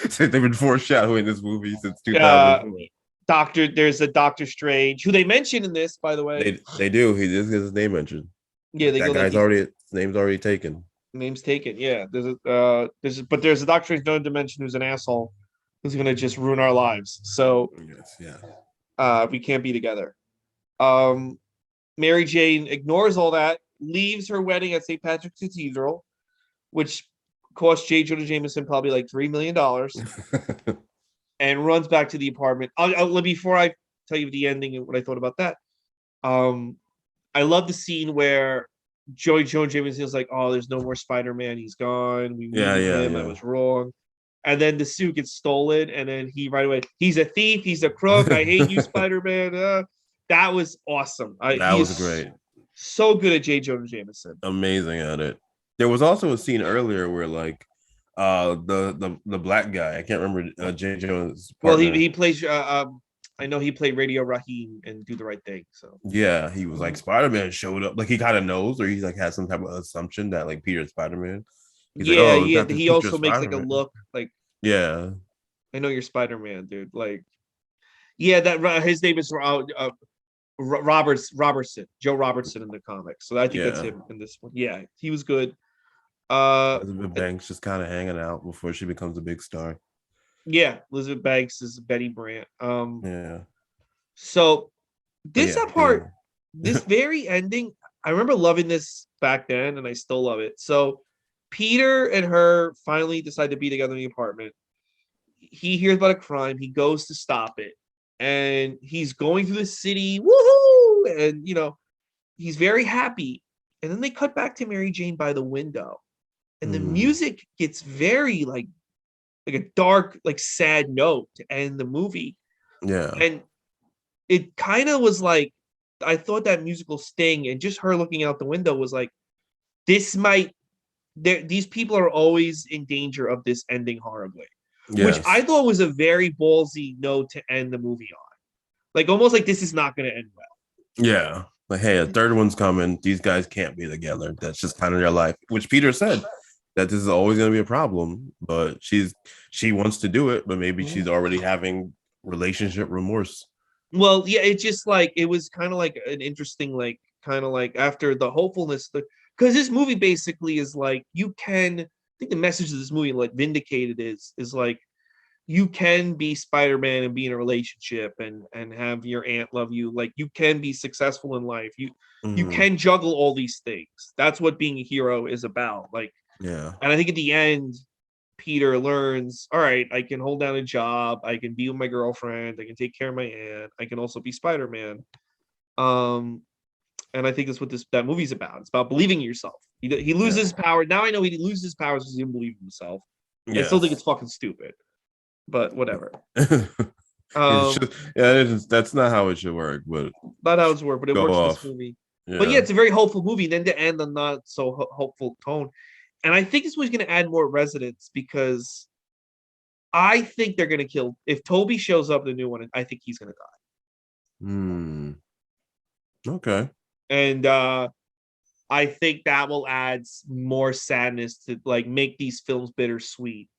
so they've been foreshadowing this movie since 2004. There's a Doctor Strange who they mention in this, by the way. They do. He just gets his name mentioned. Yeah, they That go like guy's already his name's already taken. name's taken. Yeah, there's a Doctor Strange no dimension who's an asshole who's gonna just ruin our lives. So Yes, yeah. we can't be together. Um, Mary Jane ignores all that, leaves her wedding at St. Patrick's Cathedral, which cost J. Jonah Jameson probably like $3 million, and runs back to the apartment. Before I tell you the ending and what I thought about that, I love the scene where Jonah Jameson is like, "Oh, there's no more Spider-Man. He's gone. We needed him. I was wrong." And then the suit gets stolen, and then he right away, he's a thief. He's a crook. I hate you, Spider-Man. That was awesome. That was great. So good at J. Jonah Jameson. Amazing at it. There was also a scene earlier where like the black guy, I can't remember J. Jonah's partner. Well, he plays I know he played Radio Raheem and Do the Right Thing. So yeah, he was like Spider-Man showed up. Like he kind of knows, or he's like has some type of assumption that like Peter's Spider-Man. He's like, oh, he also makes like a look like, yeah, I know you're Spider-Man, dude. Like, yeah, that his name is Robertson, Joe Robertson in the comics. So I think that's him in this one. Yeah, he was good. Elizabeth Banks just kind of hanging out before she becomes a big star. Yeah, Elizabeth Banks is Betty Brant. Yeah. So this this very ending, I remember loving this back then, and I still love it. So Peter and her finally decide to be together in the apartment. He hears about a crime. He goes to stop it, and he's going through the city. Woohoo! And he's very happy. And then they cut back to Mary Jane by the window, and the music gets very like a dark, like sad note to end the movie. Yeah. And it kind of was like, I thought that musical sting and just her looking out the window was like, these people are always in danger of this ending horribly. Yes. Which I thought was a very ballsy note to end the movie on. Like almost like this is not going to end well. Yeah. Like, hey, a third one's coming. These guys can't be together. That's just kind of their life, which Peter said that this is always going to be a problem, but she wants to do it, but maybe she's already having relationship remorse. Well, yeah, it just like, it was kind of like an interesting, like, kind of like after the hopefulness, because this movie basically is like, I think the message of this movie, like Vindicated is like, you can be Spider-Man and be in a relationship and have your aunt love you. Like you can be successful in life. You can juggle all these things. That's what being a hero is about. Like, yeah. And I think at the end, Peter learns, all right, I can hold down a job. I can be with my girlfriend. I can take care of my aunt. I can also be Spider-Man. And I think that's what that movie's about. It's about believing in yourself. He loses his power. Now I know he loses his powers because he didn't believe in himself. Yes. I still think it's fucking stupid, but whatever. That's not how it should work. But not how it's work, but it works in this movie. Yeah. But yeah, it's a very hopeful movie. Then to end on not so hopeful tone. And I think this movie's going to add more resonance because I think they're going to kill. If Toby shows up in the new one, I think he's going to die. Okay. And I think that will add more sadness to like make these films bittersweet.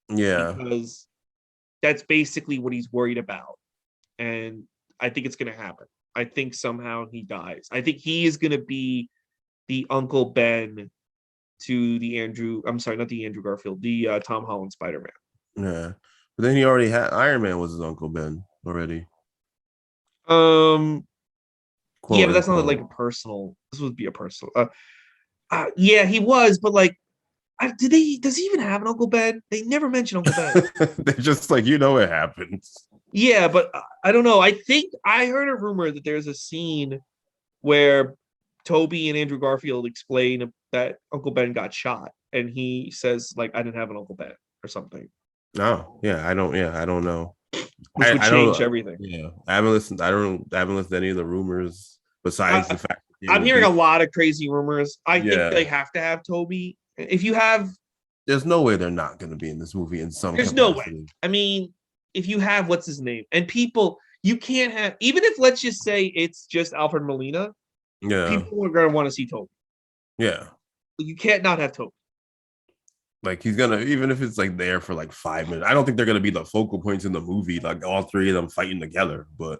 Yeah. Because that's basically what he's worried about. And I think it's going to happen. I think somehow he dies. I think he is going to be the Uncle Ben to not the Andrew Garfield, the Tom Holland Spider-Man. Yeah. But then he already had Iron Man was his Uncle Ben already. Yeah, but that's not like a personal. This would be a personal. Yeah, he was, but like, does he even have an Uncle Ben? They never mention Uncle Ben. They're just like, it happens. Yeah, but I don't know. I think I heard a rumor that there's a scene where Toby and Andrew Garfield explain that Uncle Ben got shot, and he says like, "I didn't have an Uncle Ben" or something. Oh, yeah, I don't know. Which would change everything. Yeah, I haven't listened to any of the rumors besides the fact. I'm hearing a lot of crazy rumors. I think they have to have Toby. If you have, there's no way they're not going to be in this movie in some. There's capacity. No way. I mean, if you have what's his name and people, you can't have, even if let's just say it's just Alfred Molina. Yeah, people are going to want to see Toby. Yeah, you can't not have Toby. Like he's gonna, even if it's like there for like 5 minutes, I don't think they're gonna be the focal points in the movie, like all three of them fighting together, but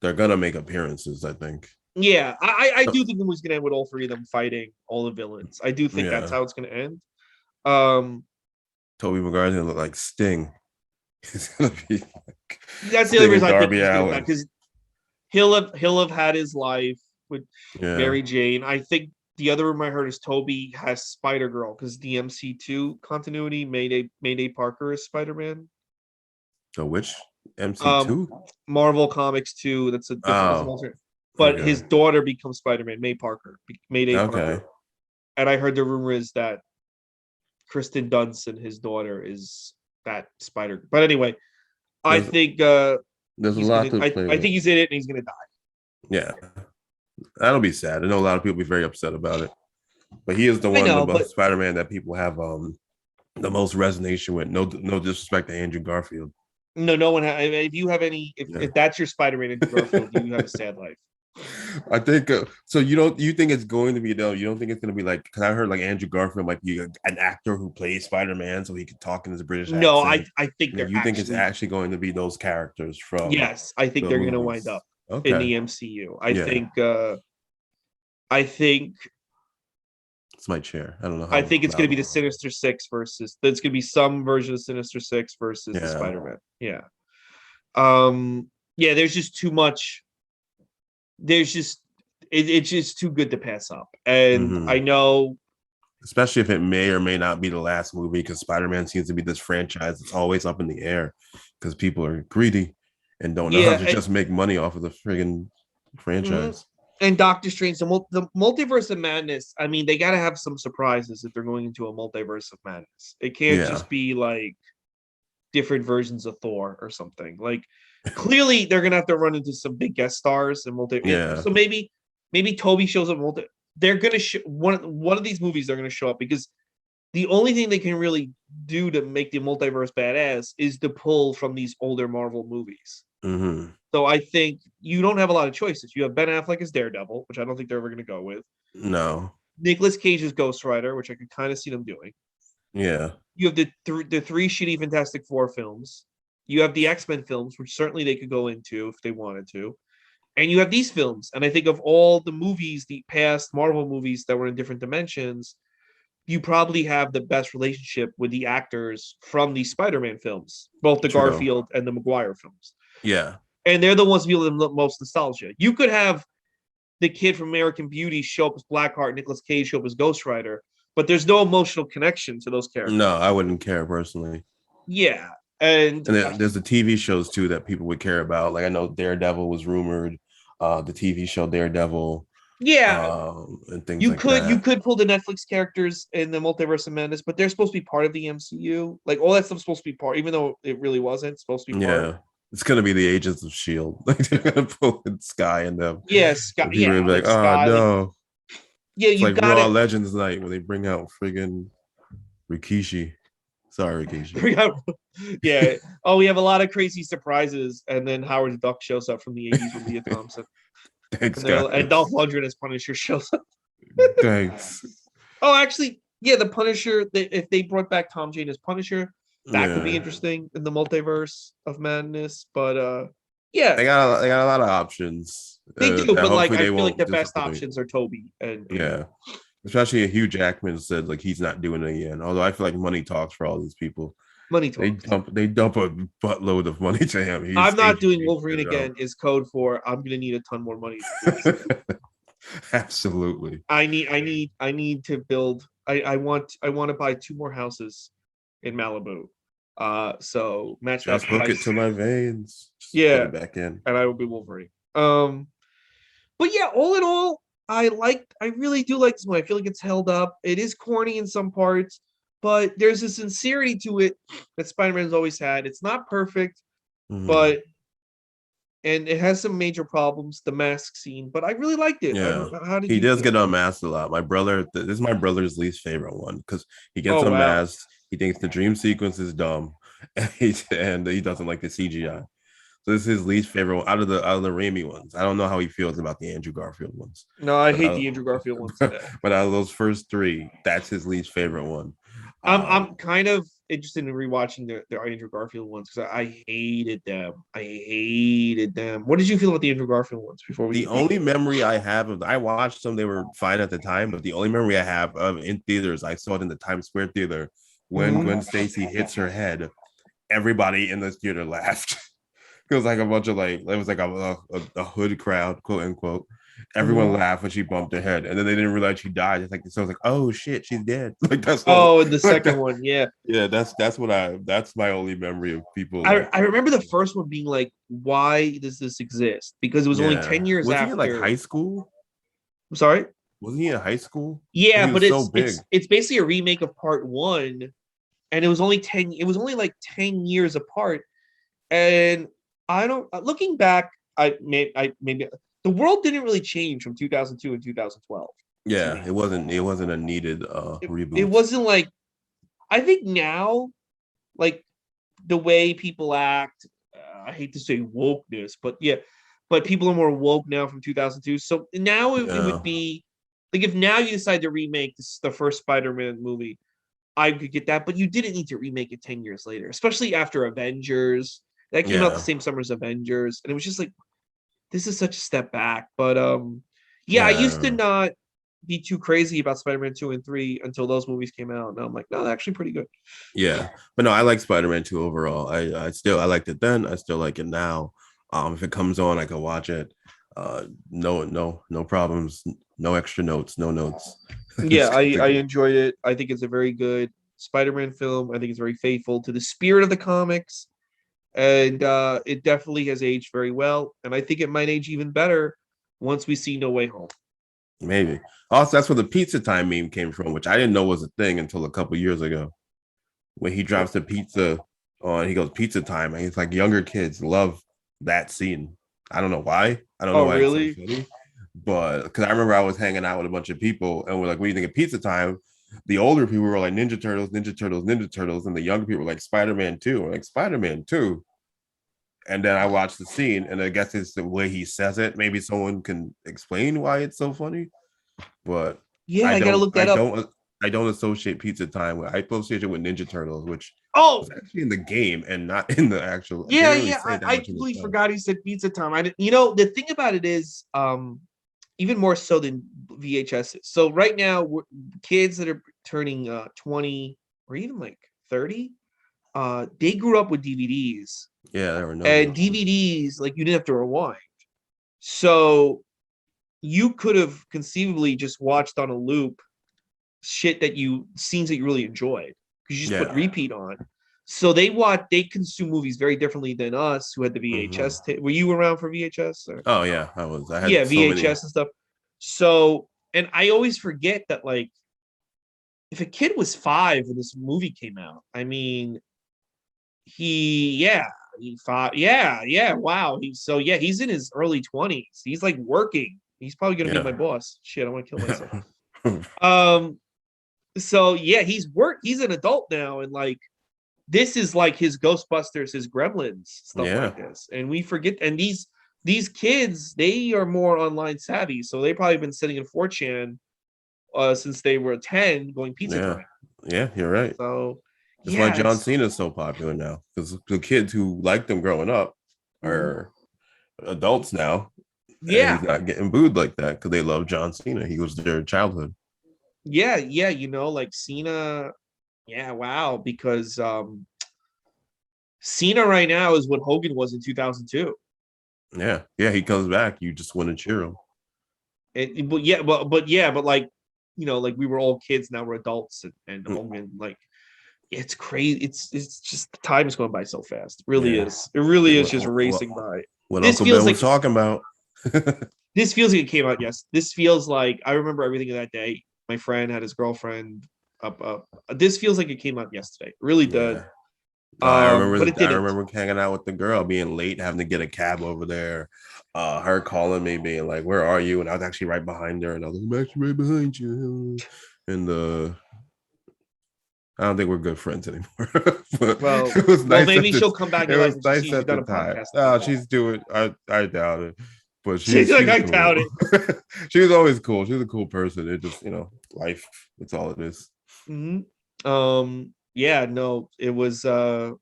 they're gonna make appearances, I think. Yeah, I do think the movie's gonna end with all three of them fighting all the villains. I do think that's Yeah. how it's gonna end. Um, Tobey Maguire's gonna look like Sting. He's gonna be like that's the only Sting reason and I think Darby he's gonna die Allin. because he'll have had his life with Yeah. Mary Jane. I think the other rumor I heard is Toby has Spider Girl because the MC2 continuity Mayday Parker is Spider-Man. So which Um, MC2? Marvel Comics 2, that's a different that's an Oh, alternate. But his okay. daughter becomes Spider-Man, Mayday Okay. Parker. And I heard the rumor is that Kristen Dunst and his daughter is that Spider. But anyway, I There's think there's a he's lot gonna to play I with. think he's in it and he's gonna die. Yeah. That'll be sad. I know a lot of people be very upset about it. But he is the I one, know, the but Spider-Man that people have the most resonation with. No disrespect to Andrew Garfield. no one. If you have any, Yeah. if that's your Spider-Man Andrew Garfield, you have a sad life. I think so. You think it's going to be though? You don't think it's going to be like? Because I heard like Andrew Garfield might be an actor who plays Spider-Man, so he could talk in his British No, accent. I think they're You think it's actually actually going to be those characters from yes, I think the they're gonna wind movies? up in Okay, the MCU. yeah, I think it's my chair. I don't know I how think it's gonna loud be it the is. Sinister Six versus there's gonna be some version of Sinister Six versus the Yeah. Spider-Man. Yeah. Um yeah, there's just too much. There's just it's just too good to pass up. And Mm-hmm. I know Especially if it may or may not be the last movie, because Spider-Man seems to be this franchise that's always up in the air because people are greedy and don't know how yeah, to just make money off of the friggin' mhm. franchise. And Doctor Strange, the multiverse of madness. I mean, they got to have some surprises if they're going into a multiverse of madness. It can't Yeah. just be like different versions of Thor or something. Like, clearly, they're gonna have to run into some big guest stars and Yeah. So maybe Toby shows up. They're gonna one of these movies. They're gonna show up because the only thing they can really do to make the multiverse badass is to pull from these older Marvel movies. Mm-hmm. So I think you don't have a lot of choices. You have Ben Affleck as Daredevil, which I don't think they're ever going to go with. No. Nicolas Cage as Ghost Rider, which I could kind of see them doing. Yeah. You have the three shitty Fantastic Four films. You have the X-Men films, which certainly they could go into if they wanted to. And you have these films. And I think of all the movies, the past Marvel movies that were in different dimensions, you probably have the best relationship with the actors from the Spider-Man films, both the True. Garfield and the Maguire films. Yeah. And they're the ones feeling the most nostalgia. You could have the kid from American Beauty show up as Blackheart, Nicolas Cage show up as Ghost Rider, but there's no emotional connection to those characters. No, I wouldn't care personally. Yeah, and And there's the TV shows too that people would care about. Like I know Daredevil was rumored, the TV show Daredevil, yeah, and things you like could you that. could pull the Netflix characters in the Multiverse of Madness, but they're supposed to be part of the MCU. Like all that stuff's supposed to be part, even though it really wasn't supposed to be part. Yeah. It's gonna be the Agents of Shield. Like they're gonna pull in Sky and them. Yeah, Scott. And people are Yeah, gonna be like, like oh Sky. Like no. yeah, It's you like got Raw it. Legends night when they bring out friggin' Rikishi. Sorry, Rikishi. Yeah. Oh, we have a lot of crazy surprises, and then Howard the Duck shows up from the '80s with Leah Thompson, Thanks, and guys. Dolph Lundgren as Punisher shows up. Thanks. Oh, actually, yeah, the Punisher. If they brought back Tom Jane as Punisher, that could be Yeah. interesting in the multiverse of madness. But yeah, They got a lot of options. they do. That But like, hopefully I they feel like won't the best disappoint. options are Toby and Yeah. Especially Hugh Jackman said like he's not doing it again. Although I feel like money talks for all these people. Money They talks. dump a buttload of money to him. He's I'm not agent doing needs to Wolverine get it out. again. Is code for I'm gonna need a ton more money to do this. Absolutely. I need to build. I want to buy two more houses in Malibu. So match that Just hook it price. to my veins. Just put Yeah, it back in. and I will be Wolverine. But yeah, all in all, I really do like this one. I feel like it's held up. It is corny in some parts, but there's a sincerity to it that Spider-Man's always had. It's not perfect, Mhm. but and it has some major problems, the mask scene, but I really liked it. I Yeah. don't, how did He you does feel? get unmasked a lot. My brother, this is my brother's least favorite one because he gets Oh wow. unmasked. He thinks the dream sequence is dumb, and he doesn't like the CGI. So this is his least favorite one out of the Raimi ones. I don't know how he feels about the Andrew Garfield ones, No, I but hate the Andrew Garfield ones. but out of those first three, that's his least favorite one. I'm kind of interested in rewatching the Andrew Garfield ones because I hated them. I hated them. What did you feel about the Andrew Garfield ones before we The get deep? only memory I have of I watched them, they were fine at the time, but the only memory I have of in theaters, I saw it in the Times Square theater when Mhm. Gwen Stacy hits her head. Everybody in the theater laughed. It was like a bunch of like it was like a hood crowd, quote unquote. Everyone Mhm. laughed when she bumped her head, and then they didn't realize she died. It's like so, I was like, oh shit, she's dead. Like that's all. Oh, and the Like second that. one, yeah. Yeah, that's my only memory of people I like. I remember the first one being like, why does this exist? Because it was only Yeah, 10 years was he in like after. high school? I'm sorry. Wasn't he in high school? Yeah, He but was so it's big. it's basically a remake of part one, and it was only like 10 years apart. And I don't looking back, I maybe the world didn't really change from 2002 and 2012 to Yeah, me. it wasn't a needed It reboot. wasn't like I think now, like the way people act, I hate to say wokeness, but yeah, but people are more woke now from 2002. So now it Yeah, would be like if now you decide to remake the first Spider-Man movie, I could get that, but you didn't need to remake it 10 years later, especially after Avengers. That came out the yeah, same summer as Avengers, and it was just like this is such a step back. But yeah, I used to yeah, not be too crazy about Spider-Man 2 and 3 until those movies came out. And I'm like, no, they're actually pretty good. yeah. But no, I like Spider-Man 2 overall. I liked it then. I still like it now. If it comes on, I can watch it. No problems. No extra notes. No notes. Yeah, It's I good to I go. enjoyed it. I think it's a very good Spider-Man film. I think it's very faithful to the spirit of the comics, and it definitely has aged very well. And I think it might age even better once we see No Way Home. Maybe. Also, that's where the pizza time meme came from, which I didn't know was a thing until a couple years ago. When he drops the pizza on, he goes pizza time, and he's like younger kids love that scene. I don't know why. I don't know Oh, why it's so really? funny, but because I remember I was hanging out with a bunch of people, and we're like, "What do you think of pizza time?" The older people were like Ninja Turtles, Ninja Turtles, Ninja Turtles, and the younger people were like Spider-Man 2. We're like Spider-Man 2. And then I watched the scene, and I guess it's the way he says it. Maybe someone can explain why it's so funny, but Yeah, I I gotta don't, look I that up. don't, I don't associate Pizza Time with. I associate it with Ninja Turtles, which was Oh, actually in the game and not in the actual. They yeah, didn't really yeah. say that I much in the completely show. forgot he said pizza time. I didn't, you know, the thing about it is, even more so than VHS. So right now, kids that are turning 20 or even like 30, they grew up with DVDs, Yeah, there were no and DVDs. DVDs like you didn't have to rewind. So you could have conceivably just watched on a loop shit that you scenes that you really enjoyed because you just put Yeah. repeat on. So they consume movies very differently than us who had the Hmm. VHS. Were you around for VHS? Or? Oh yeah, I was. I Yeah, had so many. VHS and stuff. So, and I always forget that like if a kid was 5 when this movie came out, I mean, he fought. Yeah, wow. He's in his early 20s. He's like working. He's probably gonna be my Yeah. boss. Shit, I want to kill myself. Um, so yeah, he's an adult now, and like this is like his Ghostbusters, his Gremlins, stuff Yeah. like this. And we forget, and these kids, they are more online savvy, so they've probably been sitting in 4chan since they were 10 going pizza Yeah. time. Yeah. You're right. So That's why yeah, John it's Cena is so popular now because the kids who liked him growing up mhm. are adults now, and he's Yeah, not getting booed like that because they love John Cena. He was their childhood. yeah, like Cena, yeah, wow, because Cena right now is what Hogan was in 2002. Yeah, yeah, he comes back. You just want to cheer him. But yeah, but like like we were all kids, now we're adults, and Mm, Hogan, like it's crazy. It's just the time is going by so fast. It really yeah, is. It really is what, just what, racing by. what This Uncle feels Ben was like talking about. this feels like it came out. Yes, this feels like I remember everything of that day. My friend had his girlfriend up. This feels like it came out yesterday. It really did. Yeah, I But remember. it I didn't. remember hanging out with the girl, being late, having to get a cab over there. Her calling me, being like, "Where are you?" And I was actually right behind her, and I was like, "I'm actually right behind you." And I don't think we're good friends anymore. But Well, it was well, nice at maybe the. she'll come back in It your life was when she nice sees you've at the done a time. podcast Oh, together. she's doing. I doubt it, but She's like, she's I cool. doubt it. She was always cool. She was a cool person. It just life. That's all it is. Mhm. Yeah, no, it was an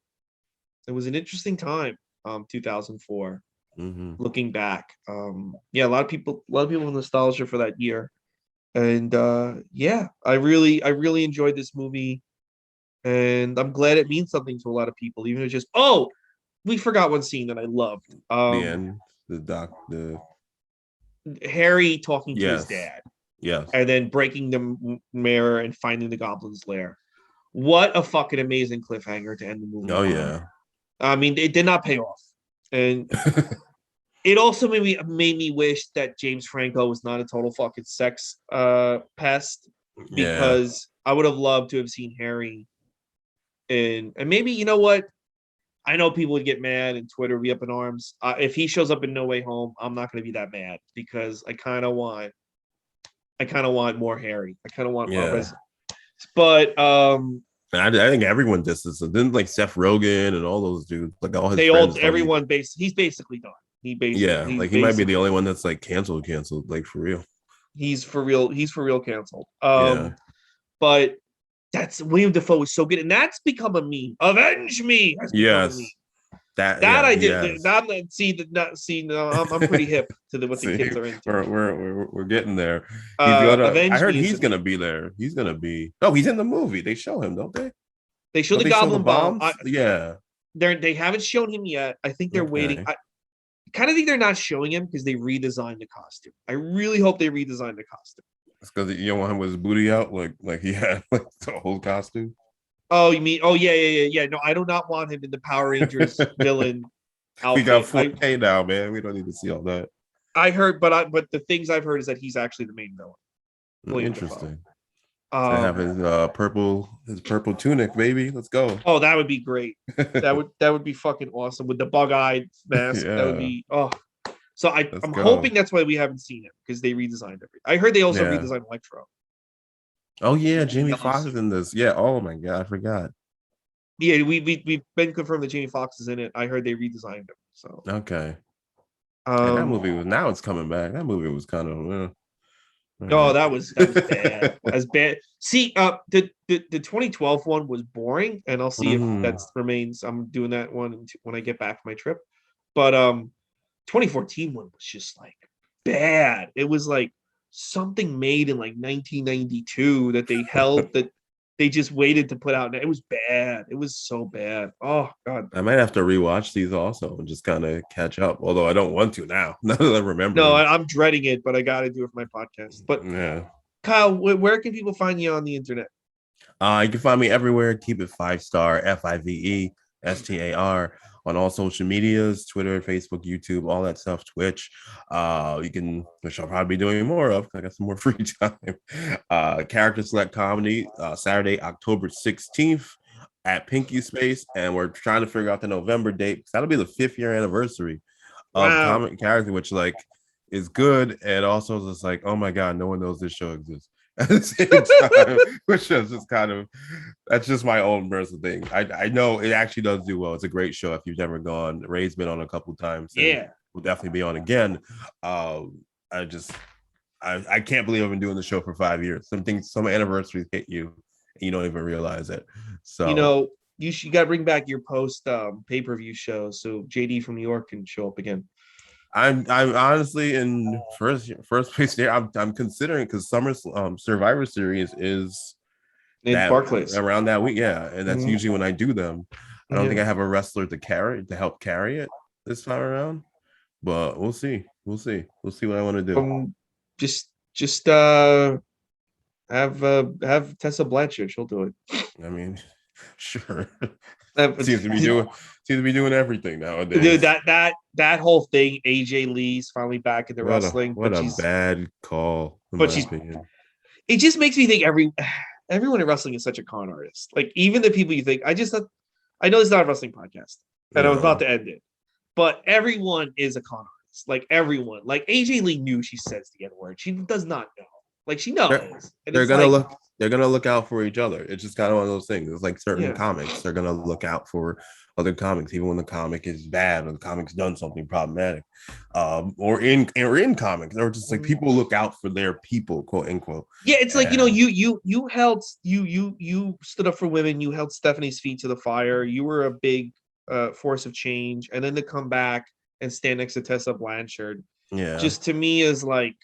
interesting time, 2004. Hmm. Looking back. Yeah, a lot of people have nostalgia for that year. And yeah, I really enjoyed this movie, and I'm glad it means something to a lot of people, even if it's just we forgot one scene that I loved. The end, the Harry talking to his yes, dad yes. and then breaking the mirror and finding the goblin's lair. What a fucking amazing cliffhanger to end the movie Oh on. yeah. I mean, it did not pay off. And it also made me wish that James Franco was not a total fucking sex pest, Yeah. because I would have loved to have seen Harry and maybe, you know what? I know people would get mad and Twitter would be up in arms. If he shows up in No Way Home, I'm not going to be that mad, because I kind of want more Harry. I kind of want more Yeah. res. But And I think everyone did this. So didn't like Seth Rogen and all those dudes, like all his they all friends, started. everyone base he's basically done. Yeah, He's like he might be the basically only done. one that's like canceled, like for real. He's for real canceled. Yeah. But that's William Defoe is so good, and that's become a meme. Avenge me has become a meme. Yes. That That yeah, I did. yes. Not see the not see. No, I'm pretty hip to what the See, kids are into. we're getting there. He's gonna. I Avenge heard me is he's gonna amazing. be there. He's gonna be. Oh, he's in the movie. They show him, don't they? They show Don't the they show the Goblin Bomb. bombs? Yeah. They haven't shown him yet. I think they're waiting. Okay. I kind of think they're not showing him because they redesigned the costume. I really hope they redesign the costume. It's because you don't want him with his booty out, like he had like the whole costume. Oh, you mean? Oh, yeah. No, I do not want him in the Power Rangers villain We got outfit. $4K now, man. We don't need to see all that. I heard, but the things I've heard is that he's actually the main villain, William Dafoe. Interesting. To have his purple tunic, baby. Let's go. Oh, that would be great. That would be fucking awesome with the bug-eyed mask. That would Yeah. be So Let's I'm go. hoping that's why we haven't seen it, because they redesigned it. I heard they also Yeah. redesigned Electro. Oh yeah, The Jamie yellow Foxx is suit. in this. Yeah. Oh my god, I forgot. Yeah, we've been confirmed that Jamie Foxx is in it. I heard they redesigned him. So Okay. And that um movie was now it's coming back. That movie was kind of all oh, right. that was bad. As bad. See, the 2012 one was boring, and I'll see if that Mhm. remains. I'm doing that one when I get back from my trip. But 2014 one was just like bad. It was like something made in like 1992 that they held, that they just waited to put out. It was bad. It was so bad. Oh God. I might have to rewatch these also and just kind of catch up. Although I don't want to now. Now that I'm No, remembering. I'm dreading it, but I got to do it for my podcast. But Yeah. Kyle, where can people find you on the internet? You can find me everywhere. Keep it 5 star, FIVESTAR on all social medias, Twitter, Facebook, YouTube, all that stuff, Twitch. Which I'll probably be doing more of. I got some more free time. Character Select Comedy, Saturday, October 16th at Pinky Space. And we're trying to figure out the November date, because that'll be the 5th-year anniversary of Wow. Comic Character, which like is good. And also just like, oh my God, no one knows this show exists at the same time, which is just kind of that's just my own personal thing. I know it actually does do well. It's a great show if you've never gone. Ray's been on a couple times and Yeah. will definitely be on again. I just I can't believe I've been doing the show for 5 years. Some anniversaries hit you and you don't even realize it. You So know, you got to bring back your post pay-per-view show so JD from New York can show up again. I'm honestly in first place there. I'm considering, because Summer Survivor Series is In that Barclays. around that week, yeah, and that's Mhm. usually when I do them. I don't think Yeah. I have a wrestler to help carry it this time around, but we'll see what I want to do. Just have Tessa Blanchard. She'll do it. I mean, sure. Have- seems to be doing everything Dude, nowadays. that whole thing. AJ Lee's finally back in the wrestling, What a bad call, in but my she's. opinion. It just makes me think everyone in wrestling is such a con artist. Like even the people you think. I know it's not a wrestling podcast, and I was about No. to end it, but everyone is a con artist. Like everyone. Like AJ Lee knew she says the N word. She does not know. Like she knows. And They're it's gonna like, look. They're gonna look out for each other. It's just kind of one of those things. It's like certain yeah. comics. They're gonna look out for other comics, even when the comic is bad or the comic's done something problematic, or in comics, or just like Mhm. people look out for their people, quote unquote. Yeah, it's like, And you held you stood up for women, you held Stephanie's feet to the fire, you were a big force of change, and then to come back and stand next to Tessa Blanchard, yeah, just to me is like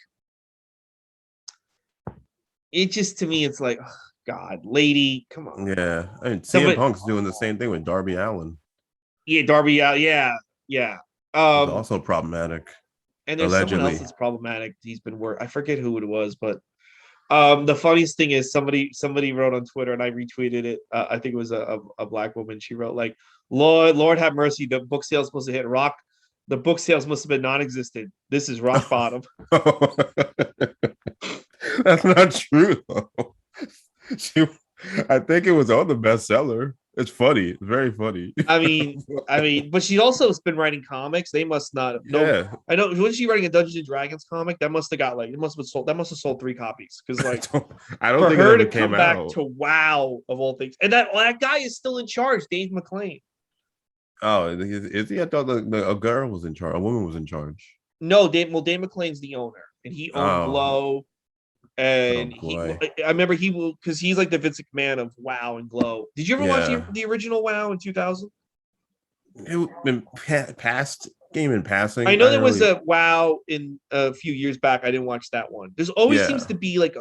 it just to me it's like ugh, God, lady, come on. yeah. I mean, CM Somebody Punk's doing the same thing with Darby Allin. yeah, Darby out, yeah, yeah. It's Um also problematic, and there's someone else allegedly. that's problematic. He's been I forget who it was, but the funniest thing is somebody wrote on Twitter and I retweeted it. I think it was a black woman. She wrote like, Lord have mercy. The book sales must have hit rock. The book sales must have been non-existent. This is rock bottom. That's not true though. She, I think it was on the bestseller. It's funny. It's very funny. But she also has been writing comics. They must not have. No, Yeah. I know. Was she writing a Dungeons and Dragons comic? That must have got like it must have sold. That must have sold 3 copies because like I don't for think it her ever to came come back out. to WoW of all things, and that guy is still in charge, Dave McClain. Oh, is he? I thought a girl was in charge. A woman was in charge. No, Dave McClane's the owner, and he owned Oh, Glow. oh And boy. I remember he will because he's like the Vince McMahon of WoW and Glow. Did you ever watch Yeah. the original WoW in 2000? It been past game in I passing. know I there didn't was really. a WoW in a few years back. I didn't watch that one. There's always seems Yeah. to be like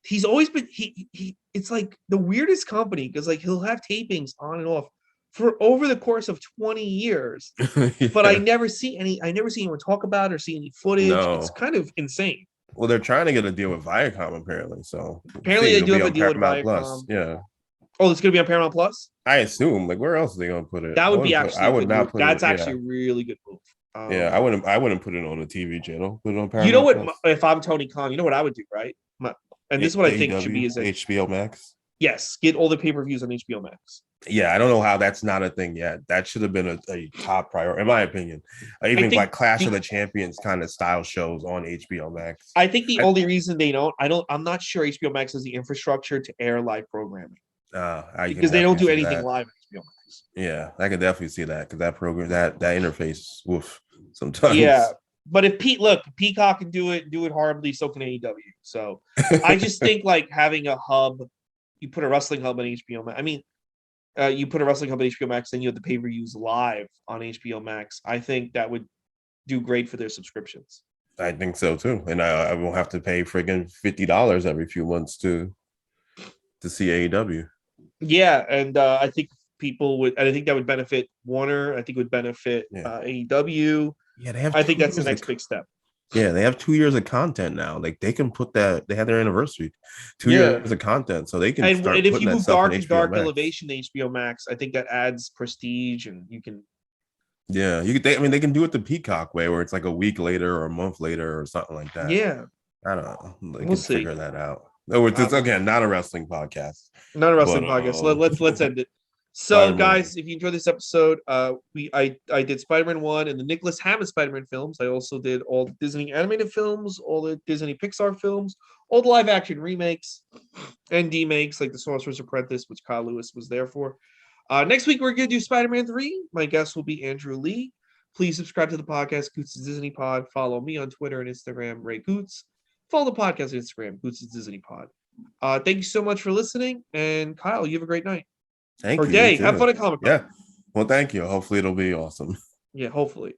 he's always been he it's like the weirdest company because like he'll have tapings on and off for over the course of 20 years, but Yeah. I never see anyone talk about it or see any footage. It's No. kind of insane. Well, they're trying to get a deal with Viacom apparently. So we'll Apparently see. they It'll do be have a on deal with Paramount Plus. Viacom. Yeah. Oh, it's gonna be on Paramount Plus. I assume. Like, where else are they gonna put it? That would be I actually a would good move. not put That's it. actually Yeah. a really good move. Yeah. I wouldn't put it on a TV channel. Put it on You know Paramount what? Plus. If I'm Tony Khan, you know what I would do, right? And this is what I think should be: AEW, is that HBO Max. yes, get all the pay-per-views on HBO Max. Yeah, I don't know how that's not a thing yet. That should have been a top priority, in my opinion. Even think like Clash of the the Champions kind of style shows on HBO Max. I think the I, only reason they don't, I'm not sure HBO Max has the infrastructure to air live programming I can because they don't definitely do see anything that. live on HBO Max. Yeah, I can definitely see that because that program, that interface, woof, Yeah, sometimes. but if Peacock can do it horribly, so can AEW. So I just think like having a hub, you put a wrestling hub on HBO Max. I mean, you put a wrestling hub on HBO Max, then you have the pay-per-views live on HBO Max. I think that would do great for their subscriptions. I think so too, and I won't have to pay friggin' $50 every few months to see AEW. Yeah, and I think people would. I think that would benefit Warner. I think it would benefit Yeah, AEW. yeah, they have I think 2 that's the years of next big step. yeah, they have 2 years of content now. Like they can put that. They had their anniversary, two Yeah, years of content, so they can and start if putting you that move stuff on Dark HBO Dark Max. Elevation to HBO Max, I think that adds prestige, and you can. Yeah, you could. I mean, they can do it the Peacock way, where it's like a week later or a month later or something like that. Yeah, I don't know. They we'll can see. figure that out. Oh, it's Um, again not a wrestling podcast, Not a but wrestling podcast. So let's end it. So, Spider-Man. guys, if you enjoyed this episode, I did Spider-Man 1 and the Nicholas Hammond Spider-Man films. I also did all the Disney animated films, all the Disney Pixar films, all the live action remakes and demakes like the Sorcerer's Apprentice, which Kyle Lewis was there for. Next week we're gonna do Spider-Man 3. My guest will be Andrew Lee. Please subscribe to the podcast, Gootz Disney Pod. Follow me on Twitter and Instagram, Ray Gootz. Follow the podcast on Instagram, Gootz Disney Pod. Thank you so much for listening. And Kyle, you have a great night Thank or you. You day. Have too. fun at Comic Con. Yeah. Well, thank you. Hopefully, it'll be awesome. Yeah, hopefully.